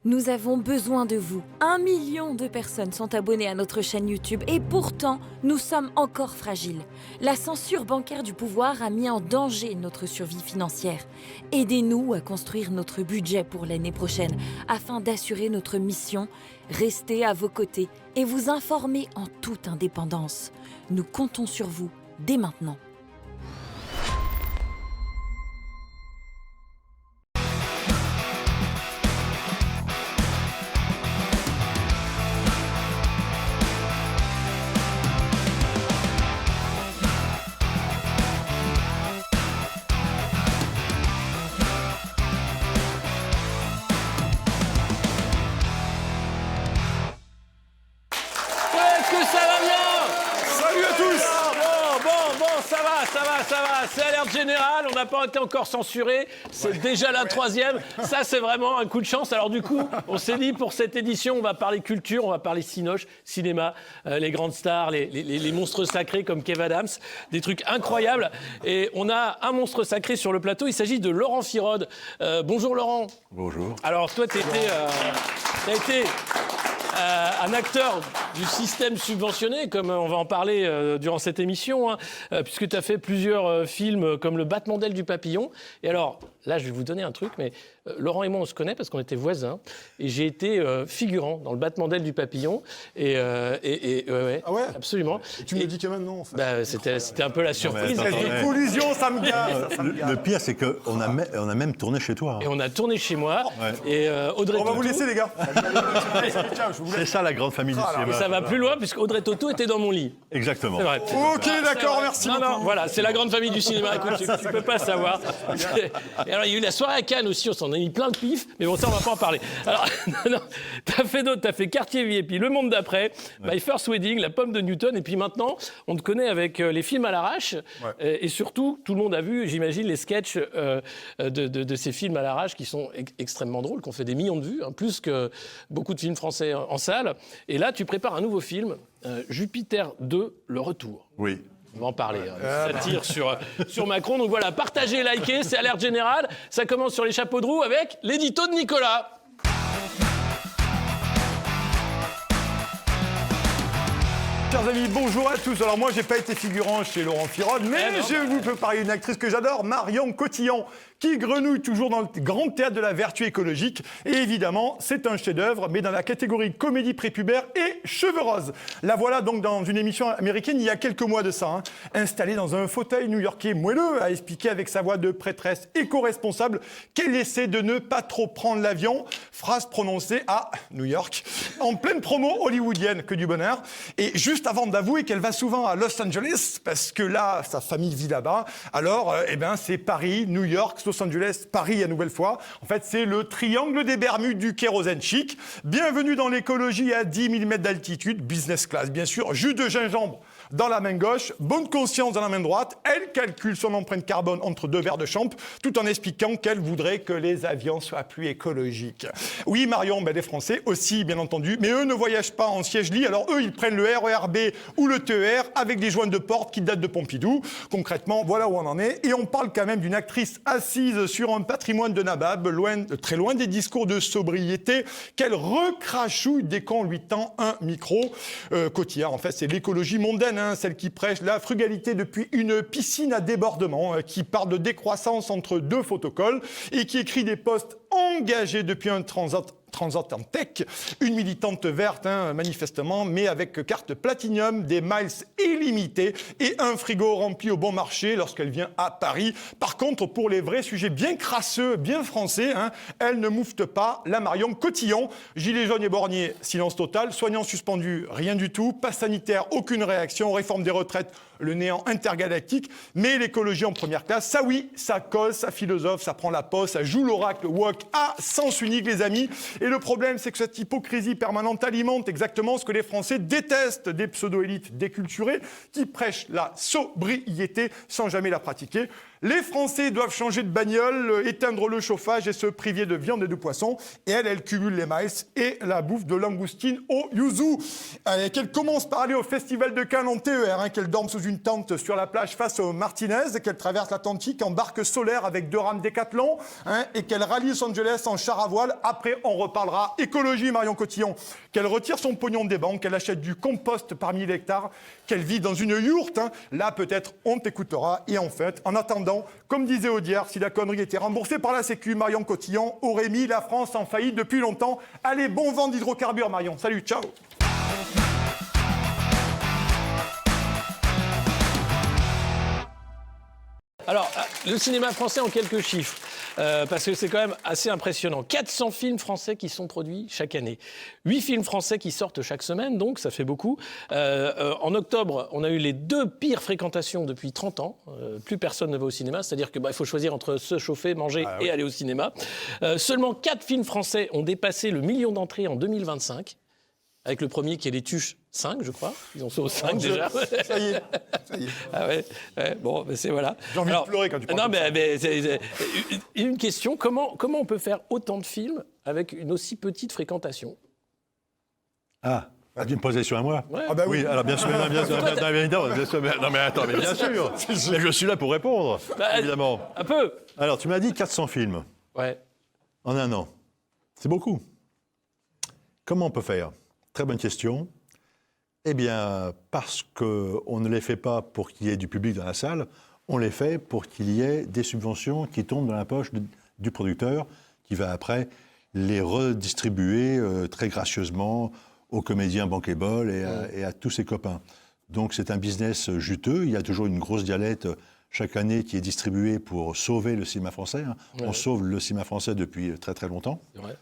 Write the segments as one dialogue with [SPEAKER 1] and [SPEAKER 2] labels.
[SPEAKER 1] Nous avons besoin de vous. 1 million de personnes sont abonnées à notre chaîne YouTube et pourtant, nous sommes encore fragiles. La censure bancaire du pouvoir a mis en danger notre survie financière. Aidez-nous à construire notre budget pour l'année prochaine afin d'assurer notre mission, rester à vos côtés et vous informer en toute indépendance. Nous comptons sur vous dès maintenant.
[SPEAKER 2] C'est Alerte Générale, on n'a pas été encore censuré, c'est déjà la troisième, ça c'est vraiment un coup de chance. Alors du coup, on s'est dit pour cette édition, on va parler culture, on va parler cinoche, cinéma, les grandes stars, les monstres sacrés comme Kev Adams, des trucs incroyables. Et on a un monstre sacré sur le plateau, il s'agit de Laurent Firode. Bonjour Laurent.
[SPEAKER 3] Bonjour.
[SPEAKER 2] Alors toi, t'as été un acteur du système subventionné, comme on va en parler durant cette émission, puisque tu as fait plusieurs films comme Le battement d'aile du papillon. Et alors, là, je vais vous donner un truc, mais Laurent et moi, on se connaît parce qu'on était voisins. Et j'ai été figurant dans Le battement d'aile du papillon. Ouais,
[SPEAKER 4] ah ouais,
[SPEAKER 2] absolument.
[SPEAKER 4] Et tu me dis que maintenant, en fait.
[SPEAKER 2] Bah, c'était un peu la surprise.
[SPEAKER 4] Une collusion, ça me gâte.
[SPEAKER 3] Le pire, c'est qu'on a même tourné chez toi.
[SPEAKER 2] Et on a tourné chez moi.
[SPEAKER 3] Ouais.
[SPEAKER 2] Et Audrey
[SPEAKER 4] On va
[SPEAKER 2] Tautou,
[SPEAKER 4] vous laisser, les gars. Tiens, je vous
[SPEAKER 3] C'est
[SPEAKER 4] laisse.
[SPEAKER 3] ça la grande famille du
[SPEAKER 2] et
[SPEAKER 3] cinéma.
[SPEAKER 2] ça va plus loin, puisque Audrey Tautou était dans mon lit.
[SPEAKER 3] Exactement.
[SPEAKER 2] C'est vrai.
[SPEAKER 4] Ok, d'accord, merci beaucoup.
[SPEAKER 2] Non, voilà, c'est la grande famille du cinéma. Écoute, tu peux pas savoir. Et alors, il y a eu la soirée à Cannes aussi, on s'en a mis plein de pif, mais bon, ça, on va pas en parler. Alors, non, t'as fait d'autres, t'as fait Quartier Vie, et puis Le Monde d'après, My First Wedding, La Pomme de Newton, et puis maintenant, on te connaît avec les films à l'arrache, et surtout, tout le monde a vu, j'imagine, les sketchs de ces films à l'arrache qui sont extrêmement drôles, qui ont fait des millions de vues, hein, plus que beaucoup de films français en salle. Et là, tu prépares un nouveau film, Jupiter 2, Le Retour.
[SPEAKER 3] Oui.
[SPEAKER 2] On va en parler, ça tire sur Macron. Donc voilà, partagez, likez, c'est Alerte Générale. Ça commence sur les chapeaux de roue avec l'édito de Nicolas.
[SPEAKER 4] Chers amis, bonjour à tous. Alors moi, j'ai pas été figurant chez Laurent Firode, mais je vous peux parler d'une actrice que j'adore, Marion Cotillon, qui grenouille toujours dans le grand théâtre de la vertu écologique. Et évidemment, c'est un chef-d'œuvre, mais dans la catégorie comédie prépubère et cheveux roses. La voilà donc dans une émission américaine il y a quelques mois de ça, installée dans un fauteuil new-yorkais moelleux, à expliquer avec sa voix de prêtresse éco-responsable qu'elle essaie de ne pas trop prendre l'avion, phrase prononcée à New York, en pleine promo hollywoodienne, que du bonheur. Et juste avant d'avouer qu'elle va souvent à Los Angeles, parce que là, sa famille vit là-bas, alors, c'est Paris, New York, Los Angeles, Paris à nouvelle fois. En fait, c'est le triangle des Bermudes du kérosène chic. Bienvenue dans l'écologie à 10 000 mètres d'altitude, business class, bien sûr, jus de gingembre dans la main gauche, bonne conscience dans la main droite. Elle calcule son empreinte carbone entre 2 verres de champ, tout en expliquant qu'elle voudrait que les avions soient plus écologiques. Oui, Marion, les Français aussi, bien entendu, mais eux ne voyagent pas en siège-lit, alors eux, ils prennent le RER B ou le TER avec des joints de porte qui datent de Pompidou. Concrètement, voilà où on en est. Et on parle quand même d'une actrice assise sur un patrimoine de nabab, très loin des discours de sobriété, qu'elle recrachouille dès qu'on lui tend un micro. Cotillard, en fait, c'est l'écologie mondaine, celle qui prêche la frugalité depuis une piscine à débordement, qui parle de décroissance entre 2 photocolles et qui écrit des posts engagés depuis un Transatlantique, une militante verte, manifestement, mais avec carte Platinum, des miles illimités et un frigo rempli au bon marché lorsqu'elle vient à Paris. Par contre, pour les vrais sujets bien crasseux, bien français, elle ne moufte pas. La Marion Cotillon, gilet jaune et bornier, silence total, soignants suspendus, rien du tout, passe sanitaire, aucune réaction, réforme des retraites, le néant intergalactique, mais l'écologie en première classe, ça oui, ça cause, ça philosophe, ça prend la pause, ça joue l'oracle woke à sens unique, les amis. Et le problème, c'est que cette hypocrisie permanente alimente exactement ce que les Français détestent, des pseudo-élites déculturées qui prêchent la sobriété sans jamais la pratiquer. Les Français doivent changer de bagnole, éteindre le chauffage et se priver de viande et de poisson. Et elle cumule les maïs et la bouffe de langoustine au yuzu. Qu'elle commence par aller au Festival de Cannes en TER, qu'elle dorme sous une tente sur la plage face aux Martinez, qu'elle traverse l'Atlantique en barque solaire avec 2 rames Décathlon, et qu'elle rallie Los Angeles en char à voile. Après, on reparlera écologie, Marion Cotillon. Qu'elle retire son pognon des banques, qu'elle achète du compost par 1000 hectares, qu'elle vit dans une yourte. Là, peut-être, on t'écoutera. Et en fait, en attendant, comme disait Audiard, si la connerie était remboursée par la Sécu, Marion Cotillon aurait mis la France en faillite depuis longtemps. Allez, bon vent d'hydrocarbures, Marion. Salut, ciao.
[SPEAKER 2] Alors, le cinéma français en quelques chiffres, parce que c'est quand même assez impressionnant. 400 films français qui sont produits chaque année. 8 films français qui sortent chaque semaine, donc ça fait beaucoup. En octobre, on a eu les 2 pires fréquentations depuis 30 ans. Plus personne ne va au cinéma, c'est-à-dire qu'il faut choisir entre se chauffer, manger et aller au cinéma. Seulement 4 films français ont dépassé le million d'entrées en 2025. Avec le premier qui est Les Tuches 5, je crois. Ils en sont au 5 déjà.
[SPEAKER 4] Ça y est.
[SPEAKER 2] Ah ouais, bon, ben c'est voilà.
[SPEAKER 4] J'ai envie de pleurer quand tu parles.
[SPEAKER 2] Non, mais c'est une question, comment on peut faire autant de films avec une aussi petite fréquentation?
[SPEAKER 3] Ah, tu me posais sur un moi.
[SPEAKER 2] Ouais.
[SPEAKER 4] Ah bah oui.
[SPEAKER 3] Oui, alors bien sûr, bien sûr, non mais attends, mais bien sûr. Mais je suis là pour répondre, évidemment.
[SPEAKER 2] Un peu.
[SPEAKER 3] Alors, tu m'as dit 400 films
[SPEAKER 2] Ouais.
[SPEAKER 3] en un an. C'est beaucoup. Comment on peut faire? Très bonne question. Eh bien, parce qu'on ne les fait pas pour qu'il y ait du public dans la salle, on les fait pour qu'il y ait des subventions qui tombent dans la poche du producteur, qui va après les redistribuer très gracieusement aux comédiens bankable et à tous ses copains. Donc c'est un business juteux. Il y a toujours une grosse dialette chaque année qui est distribuée pour sauver le cinéma français. Ouais. On sauve le cinéma français depuis très très longtemps.
[SPEAKER 2] C'est vrai.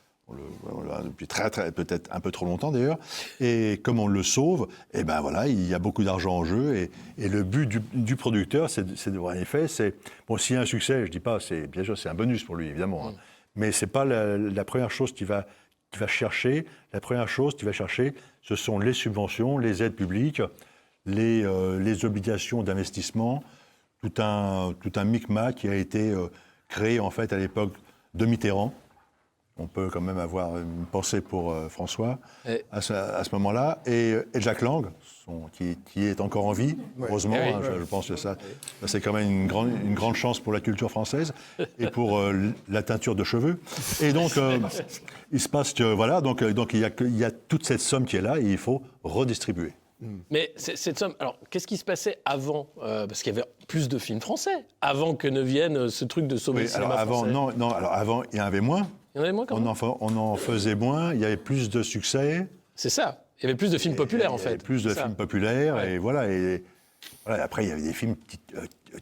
[SPEAKER 3] Voilà, depuis peut-être un peu trop longtemps d'ailleurs. Et comme on le sauve, eh ben voilà, il y a beaucoup d'argent en jeu. Et le but du producteur, c'est de voir en effet, c'est bon, s'il y a un succès, je dis pas, c'est bien sûr c'est un bonus pour lui évidemment, mais c'est pas la première chose qu'il va chercher. La première chose qu'il va chercher, ce sont les subventions, les aides publiques, les obligations d'investissement, tout un micmac qui a été créé en fait à l'époque de Mitterrand. On peut quand même avoir une pensée pour François à ce moment-là. Et Jacques Lang, qui est encore en vie, heureusement. Je pense que ça c'est quand même une grande chance pour la culture française et pour la teinture de cheveux. Et donc, il se passe que, voilà, donc il y a toute cette somme qui est là et il faut redistribuer.
[SPEAKER 2] Mais cette somme, alors qu'est-ce qui se passait avant parce qu'il y avait plus de films français, avant que ne vienne ce truc de sauver le cinéma français.
[SPEAKER 3] Alors avant, il y en avait moins.
[SPEAKER 2] Il y en avait moins quand même.
[SPEAKER 3] On en faisait moins, il y avait plus de succès.
[SPEAKER 2] C'est ça. Il y avait plus de films populaires, en fait.
[SPEAKER 3] Il y avait plus de films populaires, et voilà. Et après, il y avait des films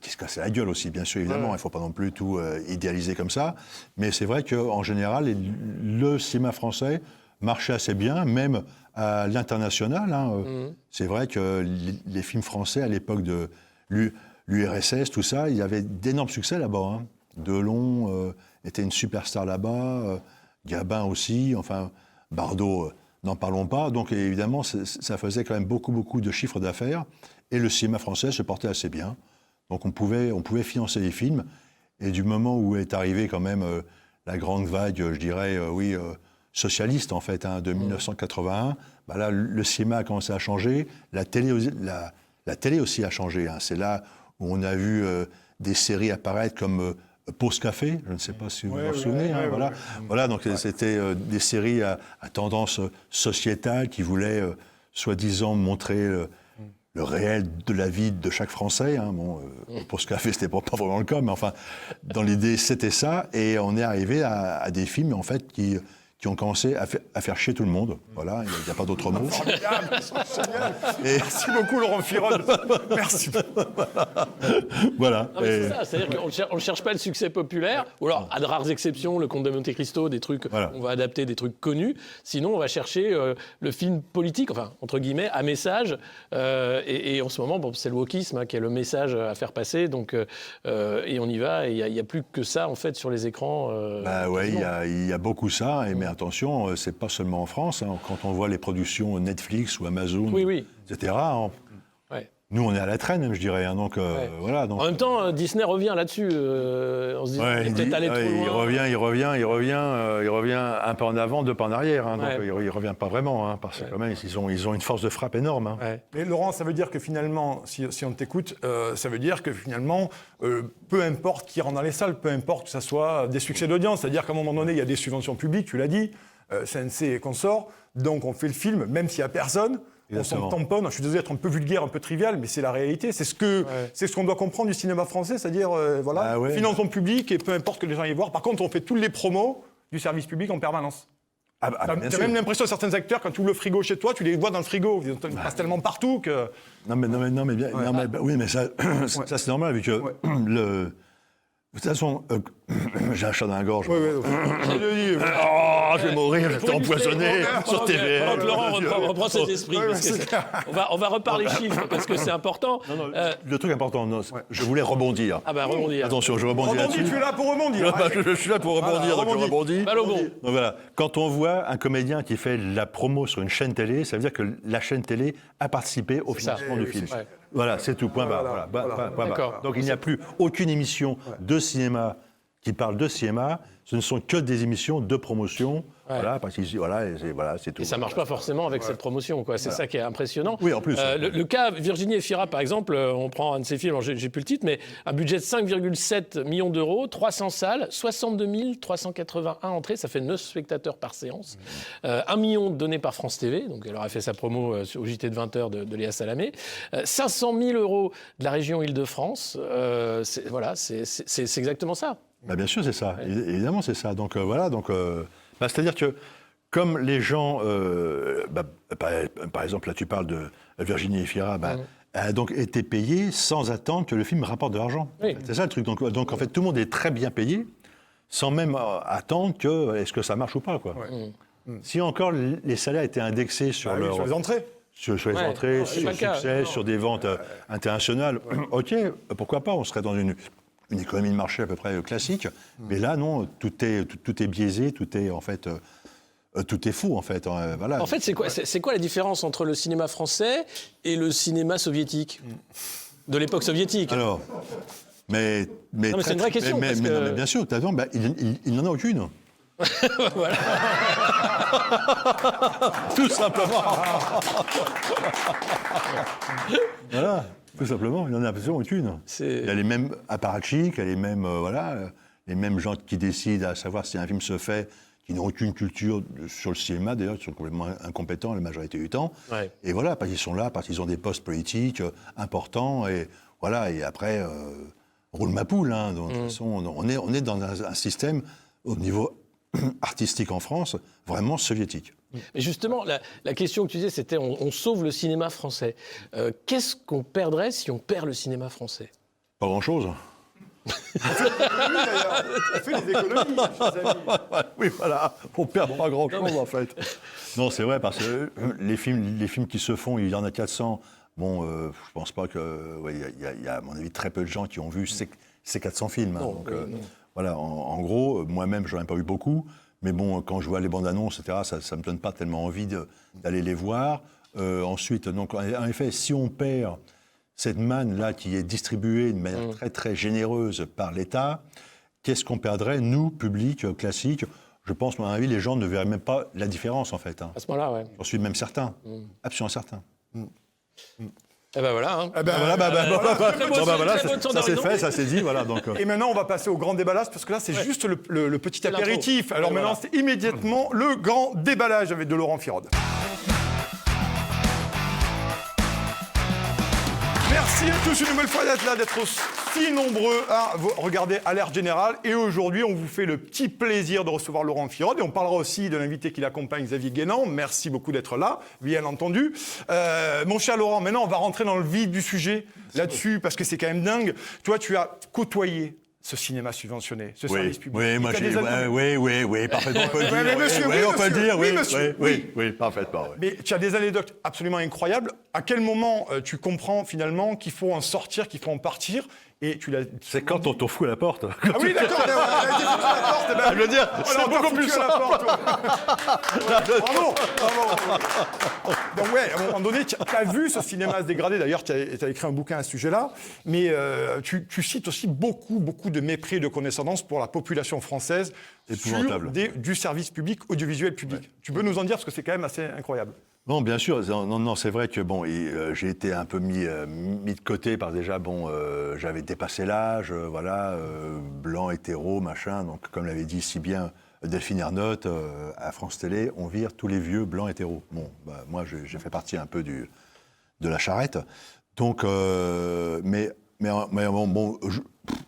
[SPEAKER 3] qui se cassaient la gueule aussi, bien sûr, évidemment. Il ne faut pas non plus tout idéaliser comme ça. Mais c'est vrai qu'en général, le cinéma français marchait assez bien, même à l'international. C'est vrai que les films français, à l'époque de l'URSS, tout ça, il y avait d'énormes succès là-bas. Delon était une superstar là-bas, Gabin aussi, enfin, Bardot, n'en parlons pas. Donc évidemment, ça faisait quand même beaucoup de chiffres d'affaires. Et le cinéma français se portait assez bien. Donc on pouvait financer les films. Et du moment où est arrivée quand même la grande vague, je dirais, socialiste en fait, de 1981, bah là, le cinéma a commencé à changer. La télé aussi a changé. C'est là où on a vu des séries apparaître comme Pause Café, je ne sais pas si vous vous souvenez. Voilà, donc c'était des séries à tendance sociétale qui voulaient, soi-disant, montrer le réel de la vie de chaque Français. Pause Café, c'était pas vraiment le cas, mais enfin, dans l'idée, c'était ça. Et on est arrivé à des films, en fait, qui ont commencé à faire chier tout le monde. Voilà, il n'y a pas d'autre mot.
[SPEAKER 4] Merci beaucoup, Laurent Firode. Merci.
[SPEAKER 3] Voilà.
[SPEAKER 2] Non, mais c'est ça, c'est-à-dire qu'on ne cherche pas le succès populaire, ou alors, à de rares exceptions, le Comte de Monte Cristo, des trucs, on va adapter des trucs connus. Sinon, on va chercher le film politique, enfin, entre guillemets, à message. Et en ce moment, c'est le wokisme qui est le message à faire passer. Donc, et on y va. Et il n'y a plus que ça, en fait, sur les écrans.
[SPEAKER 3] Il y a beaucoup ça. Mais attention, c'est pas seulement en France. Quand on voit les productions Netflix ou Amazon, etc., Nous, on est à la traîne, même, je dirais. Hein, donc, voilà. Donc,
[SPEAKER 2] En même temps, Disney revient là-dessus. On se dit,
[SPEAKER 3] ouais,
[SPEAKER 2] il est peut-être allé trop loin.
[SPEAKER 3] il revient un pas en avant, deux pas en arrière. Hein,
[SPEAKER 2] Ouais.
[SPEAKER 3] donc, il revient pas vraiment, hein, parce que quand même, ils ont une force de frappe énorme. Hein.
[SPEAKER 2] Ouais.
[SPEAKER 4] Mais Laurent, ça veut dire que finalement, si on t'écoute, ça veut dire que finalement, peu importe qui rentre dans les salles, peu importe que ça soit des succès d'audience, c'est-à-dire qu'à un moment donné, il y a des subventions publiques, tu l'as dit, CNC et consorts, donc on fait le film, même s'il n'y a personne.
[SPEAKER 3] Exactement.
[SPEAKER 4] On s'en tamponne, je suis désolé d'être un peu vulgaire, un peu trivial, mais c'est la réalité. C'est ce qu'on doit comprendre du cinéma français, c'est-à-dire, voilà, finançons public et peu importe que les gens y voient. Par contre, on fait tous les promos du service public en permanence. T'as même l'impression, certains acteurs, quand tu ouvres le frigo chez toi, tu les vois dans le frigo. Ils passent tellement partout que...
[SPEAKER 3] Oui, mais ça, ça c'est normal, vu que de toute façon, j'ai un chat dans la gorge. Je vais mourir, je vais être empoisonné sur TV.
[SPEAKER 2] Pendant que Laurent reprend cet esprit. On va reparler chiffres, parce que c'est important.
[SPEAKER 3] Le truc important, je voulais rebondir.
[SPEAKER 2] Ah bah rebondir.
[SPEAKER 3] Attention, je rebondis là-dessus.
[SPEAKER 4] Tu es là pour rebondir.
[SPEAKER 3] Je suis là pour rebondir, donc je rebondis.
[SPEAKER 2] Balle au bon.
[SPEAKER 3] Donc voilà, quand on voit un comédien qui fait la promo sur une chaîne télé, ça veut dire que la chaîne télé a participé au financement du film.
[SPEAKER 2] Ouais.
[SPEAKER 3] Voilà, c'est tout, point barre. Point barre. Donc il n'y a plus aucune émission de cinéma qui parle de cinéma, ce ne sont que des émissions de promotion. Voilà, parce que c'est tout.
[SPEAKER 2] Et ça ne marche pas forcément avec cette promotion, quoi. C'est ça qui est impressionnant.
[SPEAKER 3] Oui, en plus.
[SPEAKER 2] Le cas Virginie Efira, par exemple, on prend un de ses films, j'ai plus le titre, mais un budget de 5,7 millions d'euros, 300 salles, 62 381 entrées, ça fait 9 spectateurs par séance. 1 million donnés par France TV, donc elle aura fait sa promo au JT de 20h de Léa Salamé. 500 000 euros de la région Île-de-France. C'est exactement ça.
[SPEAKER 3] Bah, bien sûr, c'est ça. Évidemment, c'est ça. Donc voilà, c'est-à-dire que comme les gens, par exemple, là tu parles de Virginie Efira, elle a donc été payée sans attendre que le film rapporte de l'argent.
[SPEAKER 2] Oui.
[SPEAKER 3] C'est ça le truc. Donc en fait, tout le monde est très bien payé, sans même attendre que est-ce que ça marche ou pas, quoi. Si encore les salaires étaient indexés sur
[SPEAKER 4] sur les entrées.
[SPEAKER 3] Sur les entrées, sur le succès, sur des ventes internationales, ok, pourquoi pas, on serait dans une économie de marché à peu près classique. Mais là, non, tout est biaisé, tout est en fait... tout est faux, en fait. Voilà.
[SPEAKER 2] En fait, c'est quoi la différence entre le cinéma français et le cinéma soviétique de l'époque soviétique?
[SPEAKER 3] Alors, mais
[SPEAKER 2] c'est une vraie question.
[SPEAKER 3] Mais bien sûr, t'as raison, il n'en a aucune.
[SPEAKER 2] Voilà.
[SPEAKER 3] Tout simplement. Voilà, tout simplement, il n'en a absolument aucune. Il y a les mêmes apparatchiks, il y a les mêmes, les mêmes gens qui décident à savoir si un film se fait, qui n'ont aucune culture sur le cinéma, d'ailleurs, qui sont complètement incompétents la majorité du temps. Ouais. Et voilà, parce qu'ils sont là, parce qu'ils ont des postes politiques importants, et voilà, et après, roule ma poule. Hein, donc, de toute façon, on est dans un système, au niveau artistique en France, vraiment soviétique.
[SPEAKER 2] Mais justement, la question que tu disais, c'était on sauve le cinéma français. Qu'est-ce qu'on perdrait si on perd le cinéma français?
[SPEAKER 3] Pas grand-chose.
[SPEAKER 4] On fait des économies, chers amis.
[SPEAKER 3] Oui, voilà, on perd pas grand-chose en fait. Non, c'est vrai, parce que les films qui se font, il y en a 400. Bon, je pense pas que... Il y a, à mon avis, très peu de gens qui ont vu ces 400 films. Hein,
[SPEAKER 2] non,
[SPEAKER 3] donc, voilà, en gros, moi-même, je n'en ai pas vu beaucoup. Mais bon, quand je vois les bandes annonces, etc., ça ne me donne pas tellement envie d'aller les voir. Ensuite, donc, en effet, si on perd cette manne-là qui est distribuée de manière très, très généreuse par l'État, qu'est-ce qu'on perdrait, nous, public, classique? Je pense, à mon avis, les gens ne verraient même pas la différence, en fait. Hein.
[SPEAKER 2] À ce moment-là, ouais.
[SPEAKER 3] J'en suis même certain, absolument certain.
[SPEAKER 2] Et ben voilà. Hein.
[SPEAKER 3] Ça c'est fait, ça c'est dit, voilà. Donc,
[SPEAKER 4] Et maintenant, on va passer au grand déballage, parce que là, c'est juste le petit apéritif. Alors maintenant, c'est immédiatement le grand déballage avec de Laurent Firode. Merci à tous une nouvelle fois d'être là, d'être si nombreux à regarder Alerte Générale. Et aujourd'hui, on vous fait le petit plaisir de recevoir Laurent Firode. Et on parlera aussi de l'invité qui l'accompagne, Xavier Guénan. Merci beaucoup d'être là, bien entendu. Mon cher Laurent, maintenant, on va rentrer dans le vif du sujet là-dessus, parce que c'est quand même dingue. Toi, tu as côtoyé ce cinéma subventionné, ce service public.
[SPEAKER 3] Oui, moi oui, parfaitement, on peut le dire. On peut le dire, oui, parfaitement. Oui.
[SPEAKER 4] Mais tu as des anecdotes absolument incroyables. À quel moment tu comprends finalement qu'il faut en sortir, qu'il faut en partir, Et tu l'as.
[SPEAKER 3] C'est quand on t'en fout à la porte.
[SPEAKER 4] Ah oui, d'accord, on a été foutu à la porte. Eh ben,
[SPEAKER 3] Je veux dire, c'est beaucoup plus
[SPEAKER 4] simple. Bravo. Donc ouais, à un moment donné, tu as vu ce cinéma se dégrader. D'ailleurs, tu as écrit un bouquin à ce sujet-là. Mais tu cites aussi beaucoup de mépris et de condescendance pour la population française sur du service public audiovisuel public. Ouais. Tu peux nous en dire, parce que c'est quand même assez incroyable.
[SPEAKER 3] Non, bien sûr. Non, c'est vrai que bon, j'ai été un peu mis de côté parce que déjà, bon, j'avais dépassé l'âge, voilà, blanc, hétéro, machin. Donc, comme l'avait dit si bien Delphine Ernotte à France Télé, on vire tous les vieux blancs hétéros. Bon, bah, moi, j'ai fait partie un peu de la charrette. Donc, mais bon,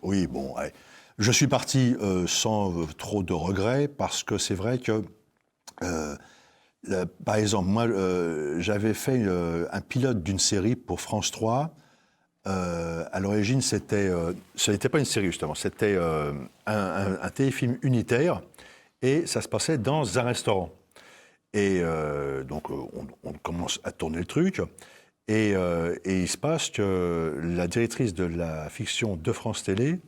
[SPEAKER 3] oui, bon, ouais. Je suis parti sans trop de regrets parce que c'est vrai que. Par exemple, moi, j'avais fait un pilote d'une série pour France 3. À l'origine, ce n'était pas une série, justement. C'était un téléfilm unitaire. Et ça se passait dans un restaurant. Et donc, on commence à tourner le truc. Et il se passe que la directrice de la fiction de France Télé,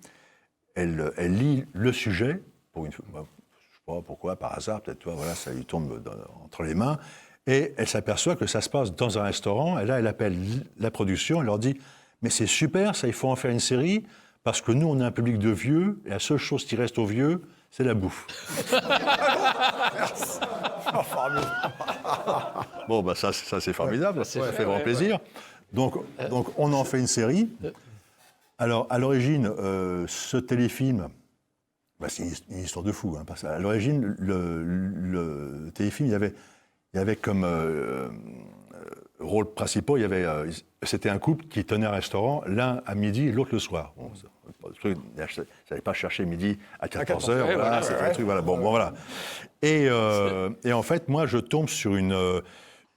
[SPEAKER 3] elle lit le sujet, pour une fois. Je ne sais pas pourquoi, par hasard, peut-être, toi, voilà, ça lui tombe entre les mains, et elle s'aperçoit que ça se passe dans un restaurant, et là, elle appelle la production, elle leur dit « Mais c'est super, ça, il faut en faire une série, parce que nous, on a un public de vieux, et la seule chose qui reste aux vieux, c'est la bouffe. » Bon, bah ça c'est formidable, ça fait vraiment plaisir. Donc, on en fait une série. Alors, à l'origine, ce téléfilm, bah, c'est une histoire de fou. Hein, parce qu'à l'origine, le téléfilm, il y avait comme rôle principal, c'était un couple qui tenait un restaurant, l'un à midi et l'autre le soir. Bon, je n'allais pas chercher midi à 14h, voilà, c'était un truc, voilà. Bon, voilà. Et en fait, moi, je tombe sur une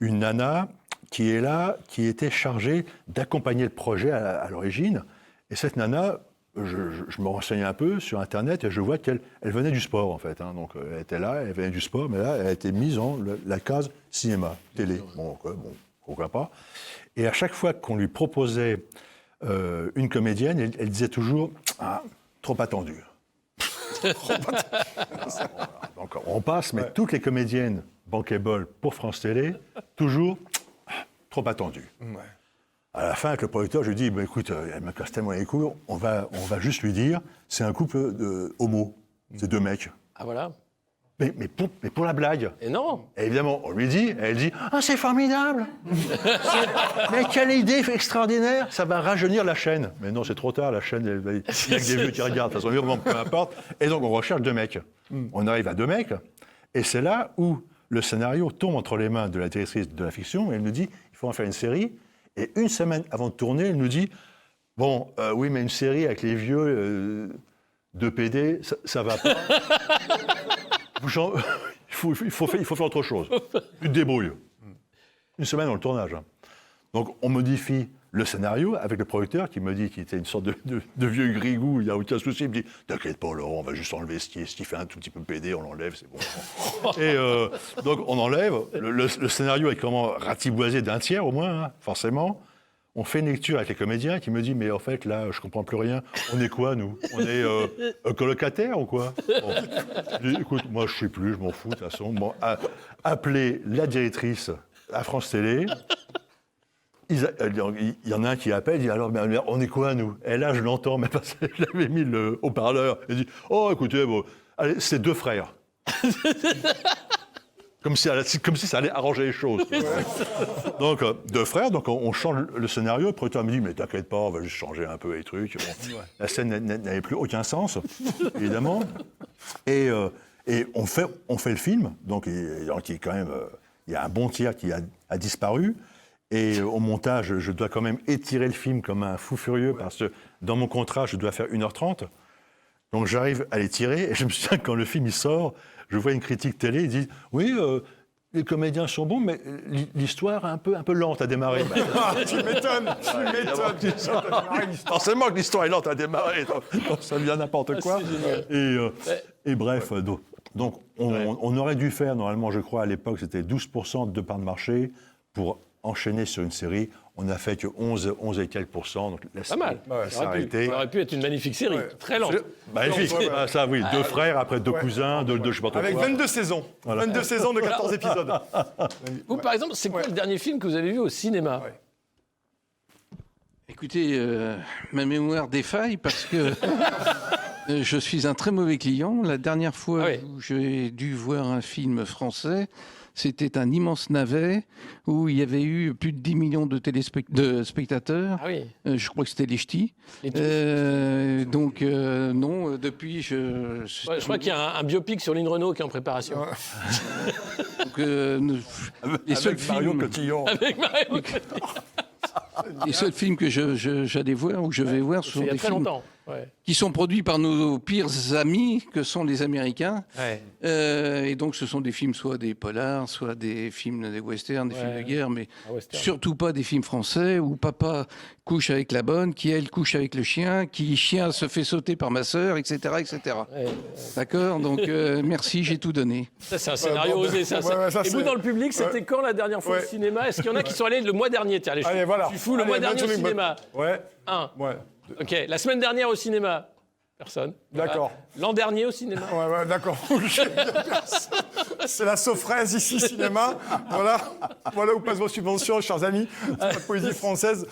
[SPEAKER 3] nana qui est là, qui était chargée d'accompagner le projet à l'origine. Et cette nana, je me renseignais un peu sur Internet et je vois qu'elle venait du sport, en fait. Hein. Donc, elle était là, elle venait du sport, mais là, elle a été mise en la case cinéma, télé. Bon, pourquoi pas. Et à chaque fois qu'on lui proposait une comédienne, elle disait toujours « trop attendue ». Donc, on passe, mais toutes les comédiennes bankable pour France Télé, toujours trop attendues. Ouais. À la fin, avec le producteur, je lui dis, bah, écoute, elle me casse tellement les couilles, on va juste lui dire, c'est un couple de homo, c'est deux mecs.
[SPEAKER 2] Ah voilà.
[SPEAKER 3] Mais pour la blague.
[SPEAKER 2] Et non.
[SPEAKER 3] Et évidemment, on lui dit, elle dit, c'est formidable. Mais quelle idée extraordinaire, ça va rajeunir la chaîne. Mais non, c'est trop tard, la chaîne, il y a que des vieux qui regardent, de toute façon, peu importe. Et donc, on recherche deux mecs. On arrive à deux mecs, et c'est là où le scénario tombe entre les mains de la directrice de la fiction, et elle nous dit, il faut en faire une série. Et une semaine avant de tourner, elle nous dit « Bon, oui, mais une série avec les vieux de PD, ça va pas. Il faut faire autre chose. Tu te débrouilles. » Une semaine dans le tournage. Hein. Donc, on modifie le scénario avec le producteur qui me dit qu'il était une sorte de vieux grigou, il n'y a aucun souci. Il me dit « T'inquiète pas, Laurent, on va juste enlever ce qui fait un tout petit peu PD, on l'enlève, c'est bon. » Et donc, on enlève. Le scénario est comment ratiboisé d'un tiers au moins, hein, forcément. On fait une lecture avec les comédiens qui me dit « Mais en fait, là, je comprends plus rien. On est quoi, nous? On est colocataire ou quoi ?» Bon. Je dis, écoute, moi, je ne sais plus, je m'en fous, de toute façon. Bon, appelez la directrice à France Télé. Il y en a un qui appelle, il dit alors, on est quoi, nous? Et là, je l'entends, mais parce que je l'avais mis le haut-parleur. Il dit oh, écoutez, bon, allez, c'est deux frères. comme si ça allait arranger les choses. Donc, deux frères, donc on change le scénario. Le producteur me dit mais t'inquiète pas, on va juste changer un peu les trucs. Bon, la scène n'avait plus aucun sens, évidemment. Et on fait le film. Donc, quand même, il y a un bon tiers qui a disparu. Et au montage, je dois quand même étirer le film comme un fou furieux parce que dans mon contrat, je dois faire 1h30. Donc j'arrive à l'étirer et je me souviens quand le film il sort, je vois une critique télé, ils disent « Oui, les comédiens sont bons, mais l'histoire est un peu lente à démarrer. »
[SPEAKER 4] Tu m'étonnes.
[SPEAKER 3] Forcément que l'histoire est lente à démarrer, donc ça devient n'importe quoi. Et bref, donc on aurait dû faire, normalement, je crois, à l'époque, c'était 12% de part de marché pour enchaîné sur une série. On n'a fait que 11 et quelques %. Donc la
[SPEAKER 2] Pas
[SPEAKER 3] série
[SPEAKER 2] mal.
[SPEAKER 3] s'est
[SPEAKER 2] Ça
[SPEAKER 3] arrêtée.
[SPEAKER 2] aurait pu être une magnifique série, très lente.
[SPEAKER 3] Magnifique. Ah, ça, oui. 2 frères, après 2 cousins, 2 je sais pas trop
[SPEAKER 4] Avec
[SPEAKER 3] quoi.
[SPEAKER 4] 22 saisons. 22 saisons de 14 épisodes.
[SPEAKER 2] Vous, par exemple, c'est quoi le dernier film que vous avez vu au cinéma?
[SPEAKER 4] Ouais.
[SPEAKER 5] Écoutez, ma mémoire défaille parce que je suis un très mauvais client. La dernière fois
[SPEAKER 2] Ah oui.
[SPEAKER 5] où j'ai dû voir un film français, c'était un immense navet où il y avait eu plus de 10 millions de spectateurs.
[SPEAKER 2] Ah oui.
[SPEAKER 5] Je crois que c'était les Ch'tis.
[SPEAKER 2] Les Ch'tis.
[SPEAKER 5] Non, depuis,
[SPEAKER 2] Ouais, je crois qu'il y a un biopic sur Lynn Renault qui est en préparation.
[SPEAKER 5] donc, les seuls
[SPEAKER 3] Mario
[SPEAKER 5] films...
[SPEAKER 3] Cotillon.
[SPEAKER 2] Avec Mario.
[SPEAKER 5] Les seuls films que j'allais voir ou que je vais voir, ce sont
[SPEAKER 2] Il y a
[SPEAKER 5] des
[SPEAKER 2] très
[SPEAKER 5] films
[SPEAKER 2] longtemps. Ouais.
[SPEAKER 5] qui sont produits par nos pires amis, que sont les Américains.
[SPEAKER 2] Ouais.
[SPEAKER 5] Et donc, ce sont des films, soit des polars, soit des films, des westerns, des films de guerre, mais
[SPEAKER 2] Un western.
[SPEAKER 5] surtout pas des films français où papa couche avec la bonne, qui elle couche avec le chien, qui chien se fait sauter par ma sœur, etc., etc.
[SPEAKER 2] Ouais.
[SPEAKER 5] D'accord. Donc, merci, j'ai tout donné.
[SPEAKER 2] Ça, c'est un scénario
[SPEAKER 4] bon,
[SPEAKER 2] osé. Ça,
[SPEAKER 4] ouais, ça,
[SPEAKER 2] Et vous,
[SPEAKER 4] c'est-
[SPEAKER 2] dans le public, c'était quand la dernière fois
[SPEAKER 4] Ouais.
[SPEAKER 2] au cinéma? Est-ce qu'il y en a qui sont allés le mois dernier? Tiens, allez,
[SPEAKER 4] Allez, voilà.
[SPEAKER 2] je suis fou, le
[SPEAKER 4] Allez,
[SPEAKER 2] mois dernier au
[SPEAKER 4] 28
[SPEAKER 2] cinéma.
[SPEAKER 4] Ouais.
[SPEAKER 2] Un.
[SPEAKER 4] Ouais.
[SPEAKER 2] Ok, la semaine dernière au cinéma? Personne.
[SPEAKER 4] D'accord.
[SPEAKER 2] Voilà. L'an dernier au cinéma?
[SPEAKER 4] Ouais, d'accord. C'est la saufraise ici, cinéma. Voilà où passent vos subventions, chers amis. C'est la poésie française.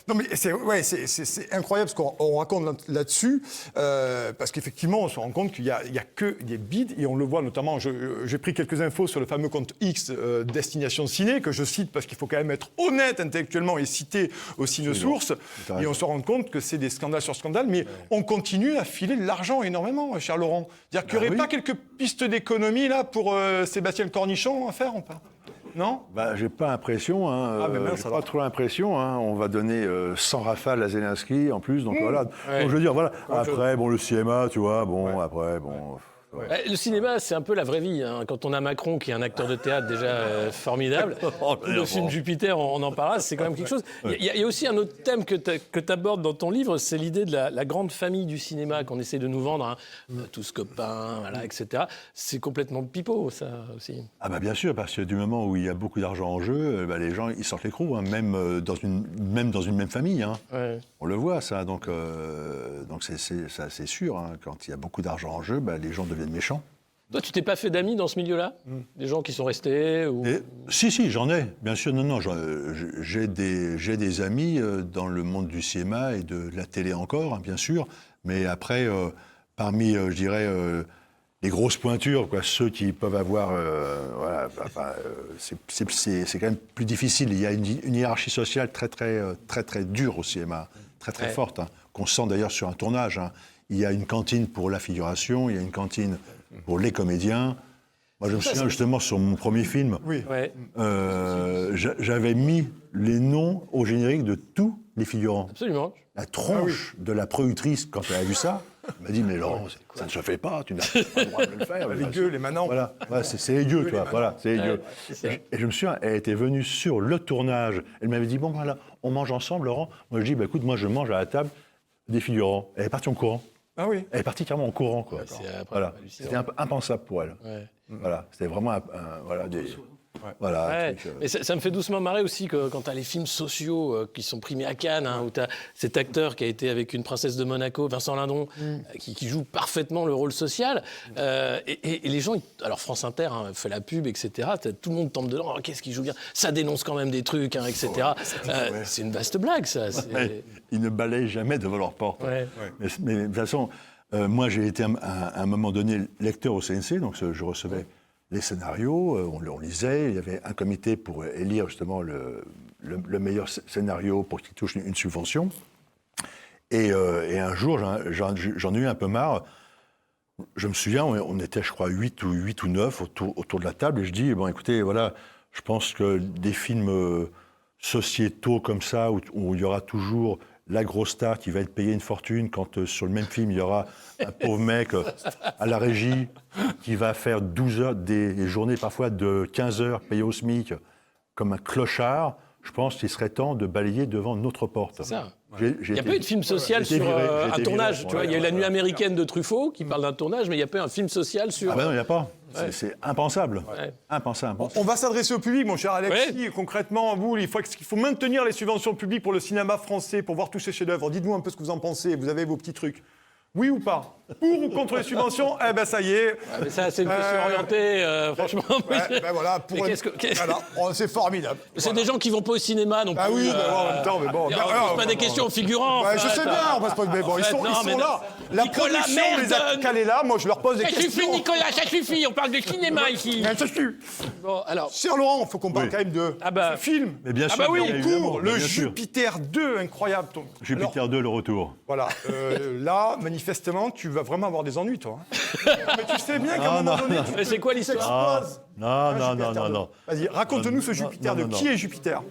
[SPEAKER 4] Non, mais c'est incroyable ce qu'on raconte là-dessus. Parce qu'effectivement, on se rend compte qu'il y a que des bides. Et on le voit notamment, j'ai pris quelques infos sur le fameux compte X Destination Ciné, que je cite parce qu'il faut quand même être honnête intellectuellement et citer aussi nos sources. Et on se rend compte que c'est des scandales sur scandales. Mais on continue à filer de l'argent énormément, cher Laurent. C'est-à-dire qu'il n'y aurait pas quelques pistes d'économie là pour Sébastien Cornichon à faire ou pas? Non?
[SPEAKER 3] Bah, j'ai pas l'impression,
[SPEAKER 4] Ah, mais mince,
[SPEAKER 3] j'ai
[SPEAKER 4] alors.
[SPEAKER 3] pas trop l'impression. On va donner 100 rafales à Zelensky en plus, donc voilà.
[SPEAKER 2] Ouais.
[SPEAKER 3] Donc je veux dire, voilà. Après, bon, le cinéma, tu vois, bon, après, bon.
[SPEAKER 2] Le cinéma, c'est un peu la vraie vie. Hein. Quand on a Macron, qui est un acteur de théâtre déjà formidable, le film Jupiter, on en parlera, c'est quand même quelque chose. Il y a aussi un autre thème que tu abordes dans ton livre, c'est l'idée de la grande famille du cinéma qu'on essaie de nous vendre, hein. Tous copains, voilà, etc. C'est complètement pipeau, ça aussi.
[SPEAKER 3] Ah bah bien sûr, parce que du moment où il y a beaucoup d'argent en jeu, bah, les gens ils sortent l'écrou, hein, même dans une même famille. Hein.
[SPEAKER 2] Ouais.
[SPEAKER 3] On le voit ça, donc c'est sûr. Hein, quand il y a beaucoup d'argent en jeu, bah, les gens deviennent méchants.
[SPEAKER 2] Toi, tu t'es pas fait d'amis dans ce milieu-là? Des gens qui sont restés ou...
[SPEAKER 3] Si, j'en ai, bien sûr. Non, j'ai des amis dans le monde du cinéma et de la télé encore, hein, bien sûr. Mais après, parmi, je dirais, les grosses pointures, quoi, ceux qui peuvent avoir, voilà, c'est quand même plus difficile. Il y a une hiérarchie sociale très dure au cinéma, très forte, hein, qu'on sent d'ailleurs sur un tournage. Hein. Il y a une cantine pour la figuration, il y a une cantine pour les comédiens. Moi, je me souviens justement sur mon premier film,
[SPEAKER 2] Ouais.
[SPEAKER 3] j'avais mis les noms au générique de tous les figurants.
[SPEAKER 2] Absolument.
[SPEAKER 3] La tronche de la productrice, quand elle a vu ça, elle m'a dit, mais Laurent, ça ne se fait pas, tu n'as pas le droit de le faire.
[SPEAKER 4] Les gueux, les manants.
[SPEAKER 3] Voilà, c'est les gueux, tu vois, voilà, c'est les gueux. Et je me souviens, elle était venue sur le tournage, elle m'avait dit, bon voilà, on mange ensemble, Laurent. Moi je dis, bah, écoute, moi je mange à la table des figurants. Elle est partie en courant.
[SPEAKER 4] Ah oui.
[SPEAKER 3] Elle est partie carrément en courant, quoi.
[SPEAKER 2] c'est
[SPEAKER 3] Voilà.
[SPEAKER 2] hallucinant.
[SPEAKER 3] C'était impensable pour elle.
[SPEAKER 2] Ouais.
[SPEAKER 3] Voilà, c'était vraiment voilà, des... Voilà, un
[SPEAKER 2] Ouais,
[SPEAKER 3] truc,
[SPEAKER 2] mais ça me fait doucement marrer aussi que, quand tu as les films sociaux qui sont primés à Cannes, hein, où tu as cet acteur qui a été avec une princesse de Monaco, Vincent Lindon, qui joue parfaitement le rôle social. Et les gens, alors France Inter fait la pub, etc. Tout le monde tombe dedans. Oh, qu'est-ce qu'il joue bien? Ça dénonce quand même des trucs, hein, etc. C'est une vaste blague, ça.
[SPEAKER 3] Ouais, ils ne balayent jamais devant leur porte.
[SPEAKER 2] Ouais.
[SPEAKER 3] Mais de toute façon, moi j'ai été à un moment donné lecteur au CNC, donc je recevais les scénarios, on lisait, il y avait un comité pour élire justement le meilleur scénario pour qu'il touche une subvention. Et un jour, j'en ai eu un peu marre. Je me souviens, on était, je crois, 8 ou 9 autour de la table, et je dis, bon, écoutez, voilà, je pense que des films sociétaux comme ça, où il y aura toujours la grosse star qui va être payée une fortune, quand sur le même film, il y aura un pauvre mec à la régie qui va faire 12 heures, des journées parfois de 15 heures payées au SMIC, comme un clochard, je pense qu'il serait temps de balayer devant notre porte.
[SPEAKER 2] C'est ça.
[SPEAKER 3] Il
[SPEAKER 2] Il n'y a pas eu de film social sur un tournage. Tu vois, il y a eu La Nuit américaine de Truffaut qui parle d'un tournage, mais il n'y a pas eu un film social sur.
[SPEAKER 3] Ah ben non, il n'y a pas. C'est impensable.
[SPEAKER 2] Ouais.
[SPEAKER 3] Impensable.
[SPEAKER 4] On va s'adresser au public, mon cher Alexis. Concrètement, vous, il faut maintenir les subventions publiques pour le cinéma français, pour voir tous ces chefs-d'œuvre. Dites-nous un peu ce que vous en pensez. Vous avez vos petits trucs. Oui ou pas? Pour ou contre les subventions? Eh ben ça y est.
[SPEAKER 2] Mais ça, c'est une question orientée, franchement.
[SPEAKER 4] Ouais, ben voilà, pour
[SPEAKER 2] Mais
[SPEAKER 4] voilà. Oh, c'est formidable.
[SPEAKER 2] C'est
[SPEAKER 4] Voilà.
[SPEAKER 2] des gens qui vont pas au cinéma, donc.
[SPEAKER 4] Ah oui, mais bon, en même temps, mais bon.
[SPEAKER 2] On pose pas des questions aux figurants.
[SPEAKER 4] Ouais, je sais bien, on passe pas, mais bon, ils sont là. La
[SPEAKER 2] Nicolas,
[SPEAKER 4] production les a
[SPEAKER 2] merde.
[SPEAKER 4] calés là. Moi, je leur pose des
[SPEAKER 2] Ça
[SPEAKER 4] questions.
[SPEAKER 2] suffit, Nicolas, ça suffit. On parle de cinéma ici.
[SPEAKER 4] Mais ça suffit.
[SPEAKER 2] Bon, alors.
[SPEAKER 4] Cher Laurent, il faut qu'on parle
[SPEAKER 3] Oui.
[SPEAKER 4] quand même de
[SPEAKER 2] Ah bah.
[SPEAKER 4] ce film.
[SPEAKER 3] Mais bien
[SPEAKER 2] Ah
[SPEAKER 3] sûr,
[SPEAKER 2] bah oui,
[SPEAKER 3] bien
[SPEAKER 4] On
[SPEAKER 3] évidemment,
[SPEAKER 4] court,
[SPEAKER 3] bien
[SPEAKER 4] le
[SPEAKER 3] sûr.
[SPEAKER 4] Jupiter 2, incroyable.
[SPEAKER 3] Jupiter 2, le retour.
[SPEAKER 4] Voilà, là, manifestement, tu vas vraiment avoir des ennuis, toi. hein. Mais tu sais bien qu'à un moment donné, tu
[SPEAKER 2] Mais c'est quoi l'histoire?
[SPEAKER 4] t'exploses.
[SPEAKER 3] Non.
[SPEAKER 4] Vas-y, raconte-nous ce Jupiter 2.
[SPEAKER 3] non.
[SPEAKER 4] Qui est Jupiter?